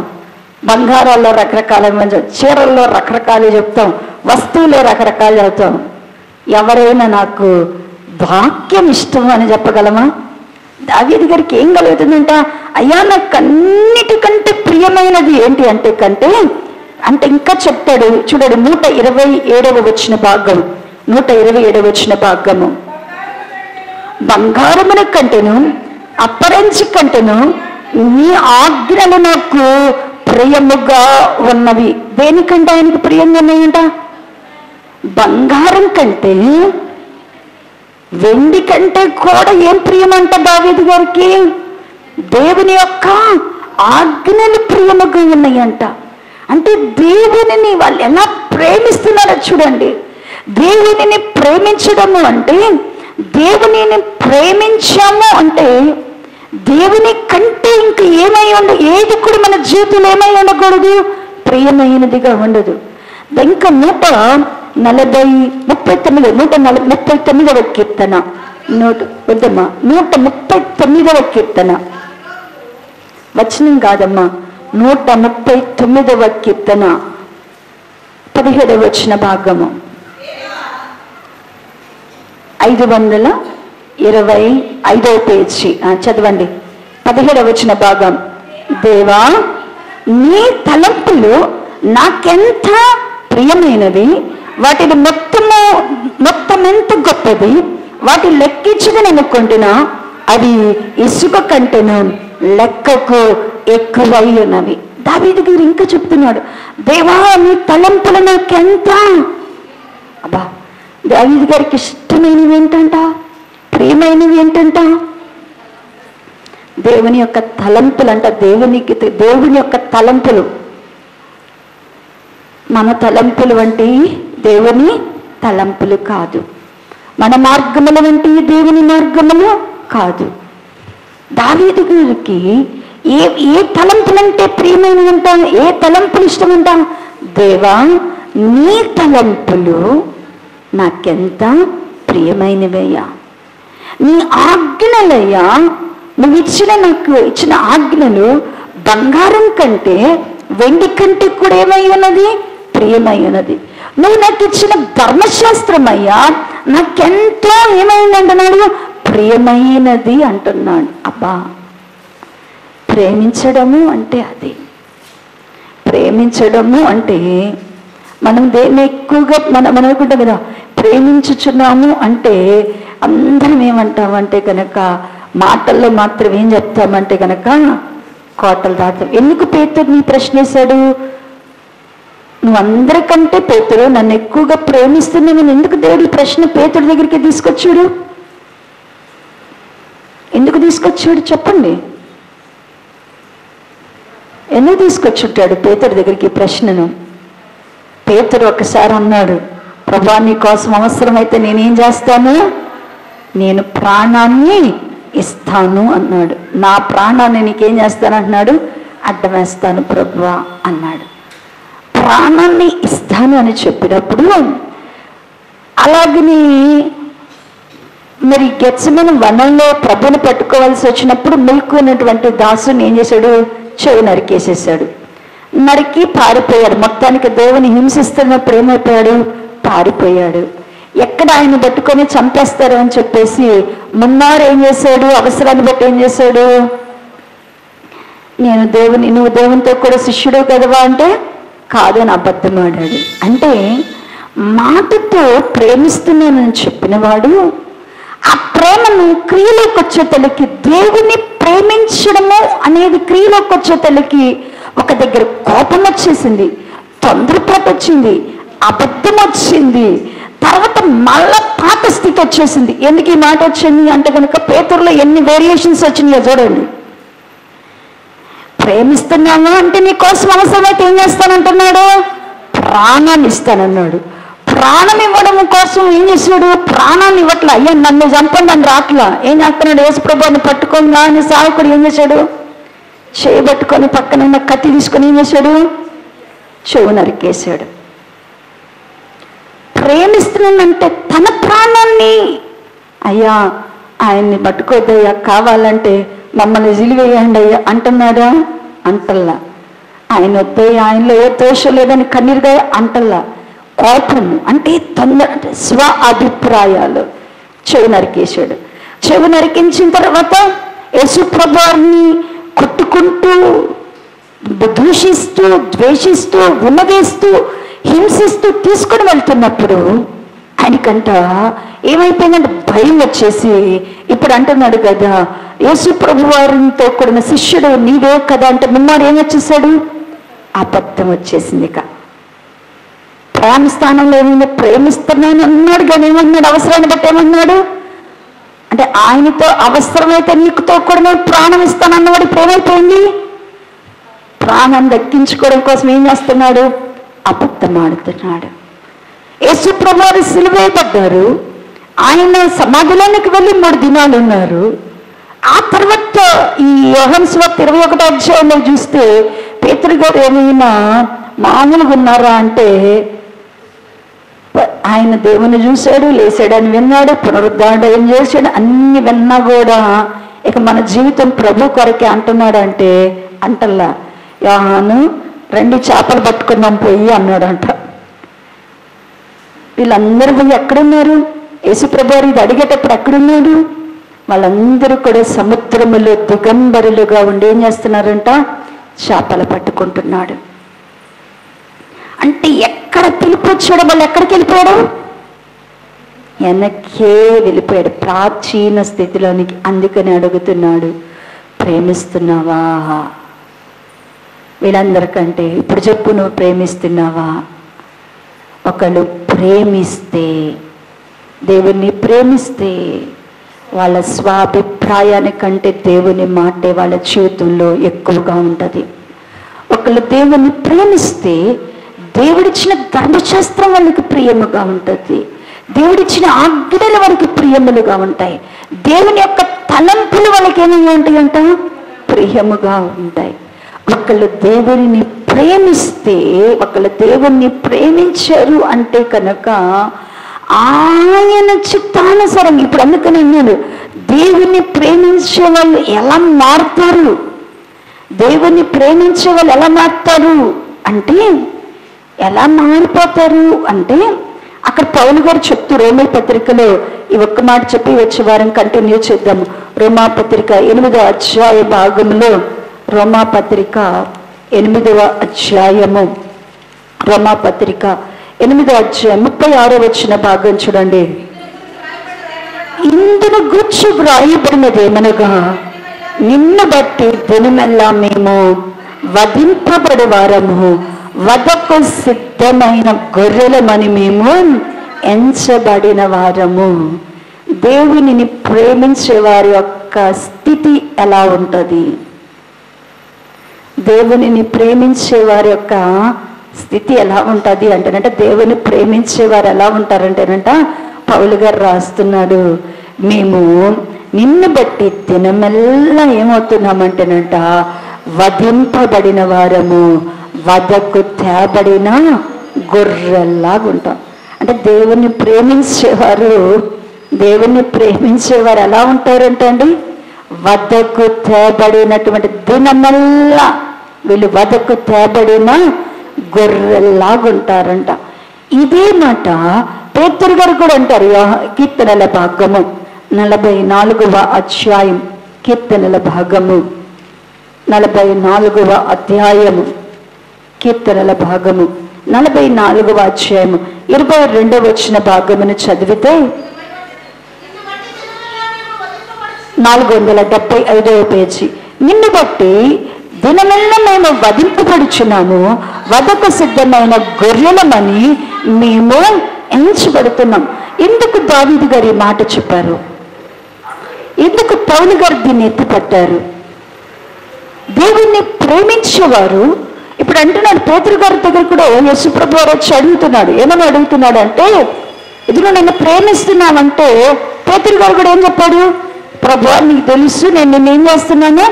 బంగారాల్లో రకరకాల, చీరల్లో రకరకాలు చెప్తాం, వస్తువులే రకరకాలు చెప్తాం. ఎవరైనా నాకు వాక్యం ఇష్టం అని చెప్పగలమా? దావీదు గారికి ఏం కలుగుతుందంట? అయ్యా నాకు అన్నిటికంటే ప్రియమైనది ఏంటి అంటే ఇంకా చెప్తాడు చూడండి. 127వ వచ్చిన భాగం, 127వ వచ్చిన భాగము. బంగారమున కంటేను అపరంజి కంటేను నీ ఆజ్ఞలు నాకు ప్రియముగా ఉన్నవి. దేనికంటే ఆయనకి ప్రియంగా ఉన్నాయంట? బంగారం కంటే, వెండి కంటే కూడా ఏం ప్రియమంట దావీదు గారికి? దేవుని యొక్క ఆజ్ఞలు ప్రియముగా ఉన్నాయంట. అంటే దేవునిని వాళ్ళు ఎలా ప్రేమిస్తున్నారో చూడండి. దేవునిని ప్రేమించడము అంటే, దేవునిని ప్రేమించాము అంటే దేవుని కంటే ఇంకా ఏది కూడా మన జీవితంలో ఏమై ఉండకూడదు? ప్రియమైనదిగా ఉండదు. ఇంకా 139వ కీర్తన, 139వ కీర్తన వచనం కాదమ్మా, 139వ కీర్తన 17వ వచ్చిన భాగము, 525వ పేజీ చదవండి. 17వ వచ్చిన భాగం. దేవా నీ తలంపులు నాకెంత ప్రియమైనవి, వాటిని మొత్తమెంత గొప్పది, వాటి లెక్కించదని అనుకుంటున్నా, అవి ఇసుక కంటేను లెక్కకు ఎక్కువై ఉన్నవి. దావీదు గారు ఇంకా చెప్తున్నాడు, దేవా నీ తలంపులు నాకెంత. అబ్బా, దావీదు గారికి ఇష్టమైనవి ఏంటంట? ప్రియమైనవి ఏంటంట? దేవుని యొక్క తలంపులు అంట. దేవుని యొక్క తలంపులు. మన తలంపులు వంటి దేవుని తలంపులు కాదు, మన మార్గముల వంటి దేవుని మార్గములు కాదు. దావీదు గారికి ఏ తలంపులంటే ప్రియమైనదంట? ఏ తలంపులు ఇష్టమంట? దేవా నీ తలంపులు నాకెంత ప్రియమైనవయ్యా, నీ ఆజ్ఞలయ్యా, నువ్వు నాకు ఇచ్చిన ఆజ్ఞలు బంగారం కంటే వెండి కంటే కూడా ఏమై ఉన్నది? ప్రియమై ఉన్నది. నువ్వు నాకు ఇచ్చిన ధర్మశాస్త్రం అయ్యా నాకెంతో ఏమైంది అంటున్నాడు? ప్రియమైనది అంటున్నాడు. అబ్బా, ప్రేమించడము అంటే అది. ప్రేమించడము అంటే మనం దేన్ని ఎక్కువగా మనం అనుకుంటాం కదా, ప్రేమించుచున్నాము అంటే అందరం ఏమంటామంటే కనుక మాటల్లో మాత్రం ఏం చెప్తామంటే కనుక కోటలు దాటాం. ఎందుకు పేతురుని ప్రశ్నేశాడు? నువ్వు అందరికంటే పేతురు నన్ను ఎక్కువగా ప్రేమిస్తున్నావు, ఎందుకు దేవుడి ప్రశ్న పేతుడి దగ్గరికి తీసుకొచ్చాడు? ఎందుకు తీసుకొచ్చాడు చెప్పండి? ఎందుకు తీసుకొచ్చుంటాడు పేతుడి దగ్గరికి ప్రశ్నను? పేతురు ఒకసారి అన్నాడు, ప్రభా నీ కోసం అవసరమైతే నేనేం చేస్తాను? నేను ప్రాణాన్ని ఇస్తాను అన్నాడు. నా ప్రాణాన్ని నీకేం చేస్తాను అంటున్నాడు? అడ్డం వేస్తాను ప్రభువా అన్నాడు. ప్రాణాన్ని ఇస్తాను అని చెప్పినప్పుడు అలాగని మరి గెత్సెమనే వనంలో ప్రభుని పట్టుకోవాల్సి వచ్చినప్పుడు మెలకువైనటువంటి దాసుని ఏం చేశాడు? చెవి నరికేసేసాడు. నరికి పారిపోయాడు. మొత్తానికి దేవుని హింసిస్తున్నప్పుడు ఏమైపోయాడు? పారిపోయాడు. ఎక్కడ ఆయన పట్టుకొని చంపేస్తారు అని చెప్పేసి మున్నారు ఏం చేశాడు? అవసరాన్ని బట్టి ఏం చేశాడు? నువ్వు దేవునితో కూడా శిష్యుడు కదవా అంటే కాదని అబద్ధం ఆడాడు. అంటే మాటతో ప్రేమిస్తున్నానని చెప్పినవాడు ఆ ప్రేమను క్రియలోకి వచ్చే తల్లికి, దేవుని ప్రేమించడము అనేది క్రియలోకి వచ్చే తల్లికి ఒక దగ్గర కోపం వచ్చేసింది, తొందరపాటు వచ్చింది, అబద్ధం వచ్చింది, తర్వాత మళ్ళా పాత స్థితి వచ్చేసింది. ఎందుకు ఈ మాట వచ్చింది అంటే కనుక పేతురులో ఎన్ని వేరియేషన్స్ వచ్చినాయో చూడండి. ప్రేమిస్తున్నాను అంటే నీ కోసం అవసరమైతే ఏం చేస్తానంటున్నాడు? ప్రాణాన్ని ఇస్తానన్నాడు. ప్రాణం ఇవ్వడం కోసం ఏం చేశాడు? ప్రాణాన్ని ఇవ్వట్లా. అయ్యా నన్ను చంపండి అని రాట్లా. ఏం చేస్తున్నాడు? యేసుప్రభుని పట్టుకొని అని సావకుడు ఏం చేశాడు? చేయబట్టుకొని పక్కన కత్తి తీసుకొని ఏం చేశాడు? చెవు నరికేశాడు. ప్రేమిస్తున్నానంటే తన ప్రాణాన్ని, అయ్యా ఆయన్ని పట్టుకోద్దయ్యా, కావాలంటే మమ్మల్ని సిలువేయండి అయ్యా అంటున్నాడా? అంటల్లా. ఆయన వద్దయ్యా, ఆయనలో ఏ దోషం లేదని కన్నీరుగా అంటల్లా. కోపము అంటే తొందర, స్వ అభిప్రాయాలు. చెవి నరికేశాడు. చెవి నరికించిన తర్వాత యేసు ప్రభువుని కొట్టుకుంటూ, దూషిస్తూ, ద్వేషిస్తూ, ఉన్నవేస్తూ, హింసిస్తూ తీసుకొని వెళ్తున్నప్పుడు ఆయనకంట ఏమైపోయిందంటే భయం వచ్చేసి ఇప్పుడు అంటున్నాడు కదా, యేసు ప్రభు వారితో కూడిన శిష్యుడు నీవే కదా అంటే మిమ్మల్ని ఏం వచ్చేసాడు? అబద్ధం వచ్చేసింది. ఇక ప్రేమ స్థానంలో ఏమైంది? ప్రేమిస్తున్నాను అన్నాడు, కానీ ఏమన్నాడు? అవసరాన్ని బట్టి ఏమన్నాడు అంటే ఆయనతో అవసరమైతే నీకుతో కూడా నేను ప్రాణం ఇస్తానన్నవాడు ప్రేమైపోయింది. ప్రాణం దక్కించుకోవడం కోసం ఏం చేస్తున్నాడు? అబద్ధం ఆడుతున్నాడు. యేసు ప్రభువారు సిలువేయబడ్డారు. ఆయన సమాధిలోనికి వెళ్ళి 3 దినాలు ఉన్నారు. ఆ తర్వాత ఈ యోహాను సువార్త 21వ అధ్యాయంలో చూస్తే పేతురు గారు ఏమైనా మామూలుగా ఉన్నారా అంటే ఆయన దేవుని చూశాడు, లేచాడని విన్నాడు, పునరుద్ధారణ ఏం చేశాడు, అన్ని విన్నా కూడా ఇక మన జీవితం ప్రభు కొరకే అంటున్నాడు అంటే అంటల్లా. యోహాను 2 చేపలు పట్టుకున్నాం పోయి అన్నాడంట. వీళ్ళందరూ పోయి ఎక్కడున్నారు? యేసు ప్రభు ఇది అడిగేటప్పుడు ఎక్కడున్నాడు? వాళ్ళందరూ కూడా సముద్రములో దిగంబరులుగా ఉండి ఏం చేస్తున్నారంట? చేపలు పట్టుకుంటున్నాడు. అంటే ఎక్కడ పిలుపు వచ్చాడు? వాళ్ళు ఎక్కడికి వెళ్ళిపోయాడు? వెనక్కే వెళ్ళిపోయాడు, ప్రాచీన స్థితిలోనికి. అందుకని అడుగుతున్నాడు, ప్రేమిస్తున్నావా? వీళ్ళందరికంటే ఇప్పుడు చెప్పు, నువ్వు ప్రేమిస్తున్నావా? ఒకళ్ళు ప్రేమిస్తే, దేవుణ్ణి ప్రేమిస్తే వాళ్ళ స్వాభిప్రాయానికంటే దేవుని మాటే వాళ్ళ జీవితంలో ఎక్కువగా ఉంటుంది. ఒకళ్ళు దేవుని ప్రేమిస్తే దేవుడిచ్చిన ధర్మశాస్త్రం వాళ్ళకి ప్రియముగా ఉంటుంది. దేవుడిచ్చిన ఆజ్ఞలు వాళ్ళకి ప్రియములుగా ఉంటాయి. దేవుని యొక్క తలంపులు వాళ్ళకి ఏమేమి ఉంటాయంట? ప్రియముగా ఉంటాయి. ఒకళ్ళు దేవుని ప్రేమిస్తే, ఒకళ్ళు దేవుణ్ణి ప్రేమించారు అంటే కనుక ఆయన చిత్తానుసారం. ఇప్పుడు అందుకని అన్నాడు, దేవుణ్ణి ప్రేమించే వాళ్ళు ఎలా మారుతారు? దేవుణ్ణి ప్రేమించే వాళ్ళు ఎలా మారుతారు అంటే, ఎలా మారిపోతారు అంటే అక్కడ పౌలు గారు చెప్తూ రోమా పత్రికలో ఈ ఒక్క మాట చెప్పి వచ్చే వారం కంటిన్యూ చేద్దాము. రోమా పత్రిక 8వ అధ్యాయ భాగంలో, రోమా పత్రిక 8వ అధ్యాయము, రోమా పత్రిక 8వ అధ్యాయం 36వ వచన భాగం చూడండి. ఇందును గుర్చి వ్రాయబడినదేమనగా, నిన్ను బట్టి దినమెల్లా మేము వధింపబడి వారము, వధకు సిద్ధమైన గొర్రెలమని మేము ఎంచబడిన వారము. దేవునిని ప్రేమించే వారి యొక్క స్థితి ఎలా ఉంటుంది? దేవునిని ప్రేమించే వారి యొక్క స్థితి ఎలా ఉంటుంది అంటేనంట, దేవుని ప్రేమించేవారు ఎలా ఉంటారంటేనంట, పౌలు గారు రాస్తున్నాడు, మేము నిన్ను బట్టి దినమెల్లా ఏమవుతున్నామంటేనంట వధింపబడిన వారము, వధకు తేబడిన గొర్రెల్లాగా ఉంటాం. అంటే దేవుణ్ణి ప్రేమించేవారు ఎలా ఉంటారంటే అండి, వధకు తేబడినటువంటి దినమల్లా వీళ్ళు వధకు తేబడిన గొర్రెల్లాగా ఉంటారంట. ఇదే మాట పేతురు గారు కూడా అంటారు. కీర్తనల భాగము 44వ అధ్యాయం, కీర్తనల భాగము 44వ అధ్యాయము, కీర్తనల భాగము 44వ అధ్యాయము 22వ వచన భాగమును చదివితే 475వ పేజీ. నిన్ను బట్టి దినమెల్లా మేము వధింపబడుచున్నాము, వధకు సిద్ధమైన గొర్రెలమని మేము ఎంచబడుతున్నాం. ఎందుకు దావీదు గారు ఈ మాట చెప్పారు? ఎందుకు పౌలు గారు దీన్ని ఎత్తిపట్టారు? దేవుణ్ణి ప్రేమించేవారు ఇప్పుడు అంటున్నాడు. పేతురు గారి దగ్గర కూడా యేసు ప్రభు వారు వచ్చి అడుగుతున్నాడు. ఏమని అడుగుతున్నాడు అంటే, ఎదురు నన్ను ప్రేమిస్తున్నావంటే పేతురు గారు కూడా ఏం చెప్పాడు? ప్రభు నీకు తెలుసు, నేను నిన్నేం చేస్తున్నాను,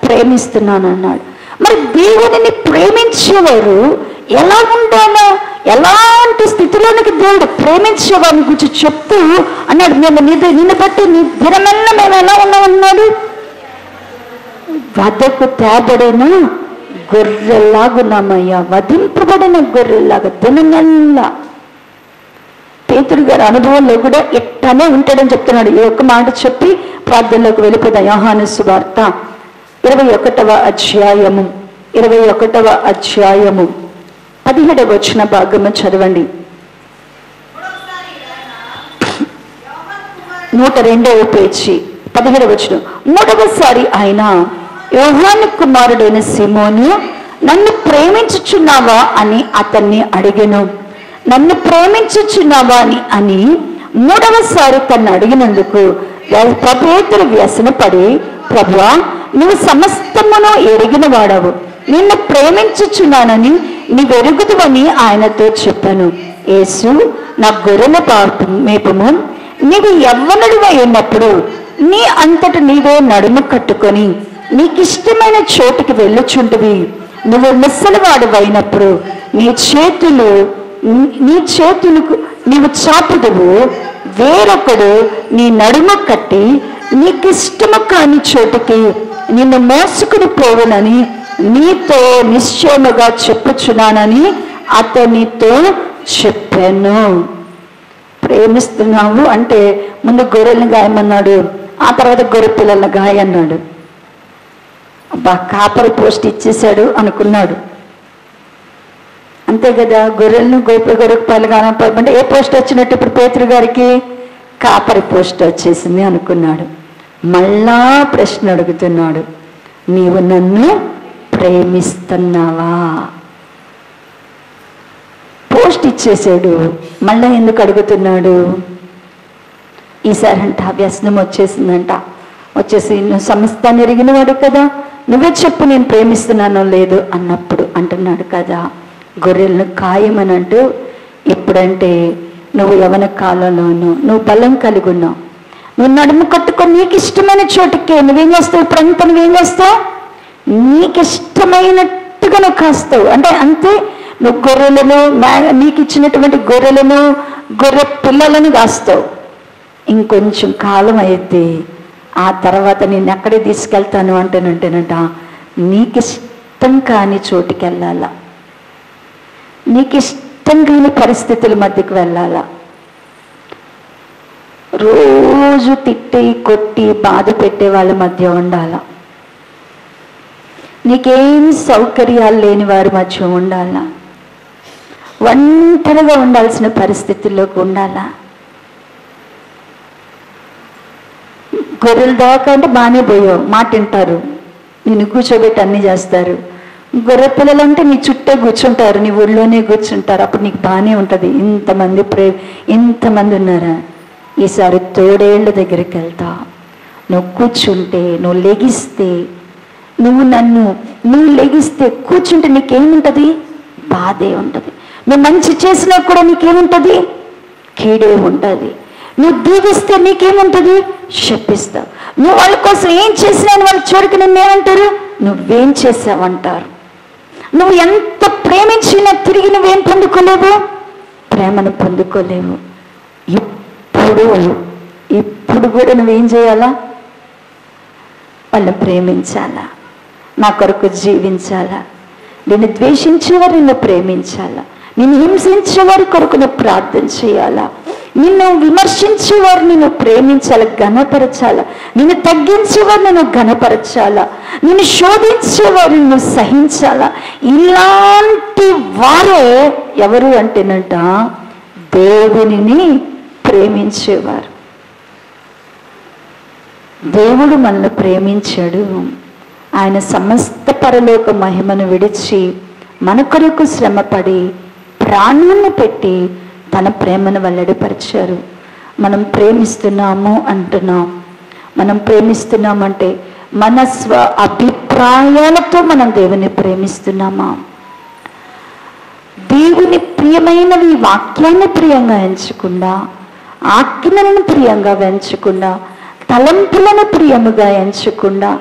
ప్రేమిస్తున్నాను అన్నాడు. మరి దేవుడిని ప్రేమించేవారు ఎలా ఉండాలో ఎలాంటి స్థితిలోనికి దేవుడు ప్రేమించేవాడిని గురించి చెప్తూ అన్నాడు, మేము నిన్ను బట్టి నీ దినమెల్ల మేము ఎలా ఉన్నామన్నాడు, వధకు తేబడిన గొర్రెలాగున్నామయ్యా, వధింపబడిన గొర్రెలాగా దినమెల్లా. పేతురు గారి అనుభవంలో కూడా ఎట్టనే ఉంటాడని చెప్తున్నాడు. ఈ ఒక్క మాట చెప్పి ప్రార్థనలోకి వెళ్ళిపోదాం. యోహాను సువార్త 21వ అధ్యాయము 17వ వచన భాగము చదవండి. 102వ పేజీ 17వ వచనం. మూడవసారి ఆయన, యోహాను కుమారుడైన సీమోను, నన్ను ప్రేమించుచున్నావా అని అతన్ని అడిగెను. నన్ను ప్రేమించుచున్నావా అని మూడవసారి తన్ను అడిగినందుకు పేతురు వ్యసనపడి, ప్రభువా, నువ్వు సమస్తమును ఎరిగిన వాడవు, నిన్ను ప్రేమించుచున్నానని నీవెరుగుదువని ఆయనతో చెప్పాను. యేసు, నా గొర్రెల మేపము, నీవు యవ్వనుడివై ఉన్నప్పుడు నీ అంతట నీవే నడుము కట్టుకొని నీకిష్టమైన చోటుకి వెళ్ళుచుంటివి. నువ్వు ముసలివాడువైనప్పుడు నీ చేతులకు నీవు చాపుదువు, వేరొకడు నీ నడుము కట్టి నీకిష్టము కాని చోటుకి నిన్ను మోసుకుని పోవునని నీతో నిశ్చయముగా చెప్పుచున్నానని అతనితో చెప్పాను. ప్రేమిస్తున్నావు అంటే ముందు గొర్రెలను గాయమన్నాడు, ఆ తర్వాత గొర్రె పిల్లలను గాయన్నాడు. అబ్బా, కాపరి పోస్ట్ ఇచ్చేశాడు అనుకున్నాడు. అంతే కదా, గొర్రెలను గొర్రెకు పలుగానంటే ఏ పోస్ట్ వచ్చినట్టు ఇప్పుడు పేతురు గారికి కాపరి పోస్ట్ వచ్చేసింది అనుకున్నాడు. మళ్ళా ప్రశ్న అడుగుతున్నాడు, నీవు నన్ను ప్రేమిస్తున్నావా? పోస్ట్ ఇచ్చేసాడు, మళ్ళా ఎందుకు అడుగుతున్నాడు? ఈసారి అంట వ్యసనం వచ్చేసిందంట. వచ్చేసి, నువ్వు సమస్తాన్ని ఎరిగిన వాడు కదా, నువ్వే చెప్పు నేను ప్రేమిస్తున్నానో లేదు అన్నప్పుడు అంటున్నాడు కదా, గొర్రెలను కాయమని అంటూ. ఎప్పుడంటే నువ్వు యవన కాలంలోనూ నువ్వు బలం కలిగి ఉన్నావు, నువ్వు నడుము కట్టుకొని నీకు ఇష్టమైన చోటుకే నువ్వేం చేస్తావు, ఇప్పుడంతా నువ్వేం చేస్తావు, నీకు ఇష్టమైనట్టుగా నువ్వు కాస్తావు. అంటే అంతే, నువ్వు గొర్రెలను, నీకు ఇచ్చినటువంటి గొర్రెలను, గొర్రె పిల్లలను కాస్తావు. ఇంకొంచెం కాలం అయితే ఆ తర్వాత నేను ఎక్కడే తీసుకెళ్తాను అంటేనంట నీకు ఇష్టం కాని చోటుకి వెళ్ళాలా, నీకు ఇష్టం కాని పరిస్థితుల మధ్యకు వెళ్ళాలా. రోజు తిట్టి కొట్టి బాధ పెట్టే వాళ్ళ మధ్య ఉండాలా, నీకేం సౌకర్యాలు లేని వారి మధ్య ఉండాలా, ఒంటరిగా ఉండాల్సిన పరిస్థితుల్లోకి ఉండాలా. గొర్రెల దాకా అంటే బాగానే పోయావు, మాట వింటారు, నిన్ను కూర్చోబెట్టి అన్నీ చేస్తారు. గొర్రె పిల్లలు అంటే నీ చుట్టే కూర్చుంటారు, నీ ఊళ్ళోనే కూర్చుంటారు, అప్పుడు నీకు బాగానే ఉంటుంది. ఇంతమంది ఉన్నారా? ఈసారి తోడేళ్ళ దగ్గరికి వెళ్తా, నువ్వు కూర్చుంటే, నువ్వు లెగిస్తే, నువ్వు లెగిస్తే కూర్చుంటే నీకేముంటుంది? బాధే ఉంటుంది. నువ్వు మంచి చేసినా కూడా నీకేముంటుంది? కీడే ఉంటుంది. నువ్వు దీవిస్తే నీకేముంటుంది? శపిస్తావు. నువ్వు వాళ్ళ కోసం ఏం చేసినా వాళ్ళు చూడక నిన్నేమంటారు? నువ్వేం చేసావంటారు. నువ్వు ఎంత ప్రేమించినా తిరిగి నువ్వేం పొందుకోలేవు? ప్రేమను పొందుకోలేవు. ఇప్పుడు కూడా నువ్వేం చేయాలా? వాళ్ళని ప్రేమించాలా, నా కొరకు జీవించాలా, నిన్ను ద్వేషించేవారు నిన్ను ప్రేమించాలా, నిన్ను హింసించేవారి కొరకు నువ్వు ప్రార్థన చేయాలా, నిన్ను విమర్శించేవారు నిన్ను ప్రేమించాలా, ఘనపరచాలా, నిన్ను తగ్గించేవారు నిన్ను ఘనపరచాలా, నిన్ను శోధించేవారు నిన్ను సహించాలా. ఇలాంటి వారే ఎవరు అంటేనంట దేవునిని ప్రేమించేవారు. దేవుడు మనల్ని ప్రేమించాడు. ఆయన సమస్త పరలోక మహిమను విడిచి మన కొరకు శ్రమపడి ప్రాణాన్ని పెట్టి తన ప్రేమను వెల్లడిపరిచారు. మనం ప్రేమిస్తున్నాము అంటున్నాం. మనం ప్రేమిస్తున్నామంటే మన స్వ అభిప్రాయాలతో మనం దేవుని ప్రేమిస్తున్నామా? దేవుని ప్రియమైనవి వాక్యాన్ని ప్రియంగా ఎంచకుండా, ఆజ్ఞలను ప్రియంగా ఎంచకుండా, తలంపులను ప్రియముగా ఎంచకుండా,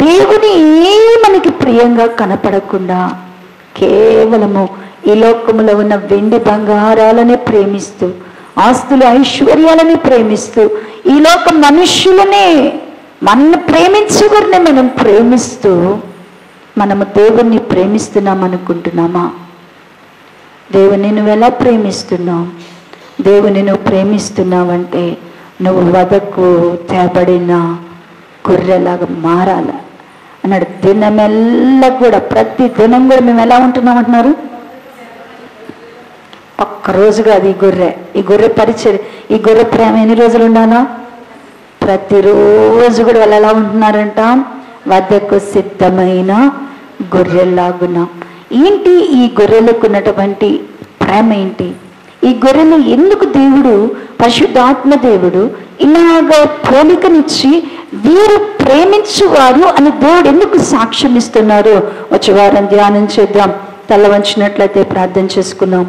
దేవుని మనకి ప్రియంగా కనపడకుండా కేవలము ఈ లోకములో ఉన్న వెండి బంగారాలని ప్రేమిస్తూ, ఆస్తులు ఐశ్వర్యాలని ప్రేమిస్తూ, ఈ లోక మనుష్యులనే, మనల్ని ప్రేమించుకుని మనం ప్రేమిస్తూ మనము దేవుణ్ణి ప్రేమిస్తున్నాం అనుకుంటున్నామా? దేవుని నువ్వు ఎలా ప్రేమిస్తున్నావు? దేవుని నువ్వు ప్రేమిస్తున్నావంటే నువ్వు వదకు తేబడిన గొర్రెలాగా మారాల అన్నాడు. దినమెల్లా కూడా, ప్రతి దినం కూడా మేము ఎలా ఉంటున్నాం అంటున్నారు? ఒక్కరోజుగా అది ఈ గొర్రె పరిచయం, ఈ గొర్రె ప్రేమ ఎన్ని రోజులు ఉండాలా? ప్రతిరోజు కూడా వాళ్ళు ఎలా ఉంటున్నారంట? వద్దకు సిద్ధమైన గొర్రెలాగున. ఏంటి ఈ గొర్రెలకు ఉన్నటువంటి ప్రేమ? ఏంటి ఈ గొర్రెలు? ఎందుకు దేవుడు, పరిశుద్ధాత్మ దేవుడు ఇలాగా పోలికనిచ్చి వీరు ప్రేమించువారు అని దేవుడు ఎందుకు సాక్ష్యం ఇస్తున్నారు? వచ్చే వారం ధ్యానం చేద్దాం. తల వంచినట్లయితే ప్రార్థన చేసుకుందాం.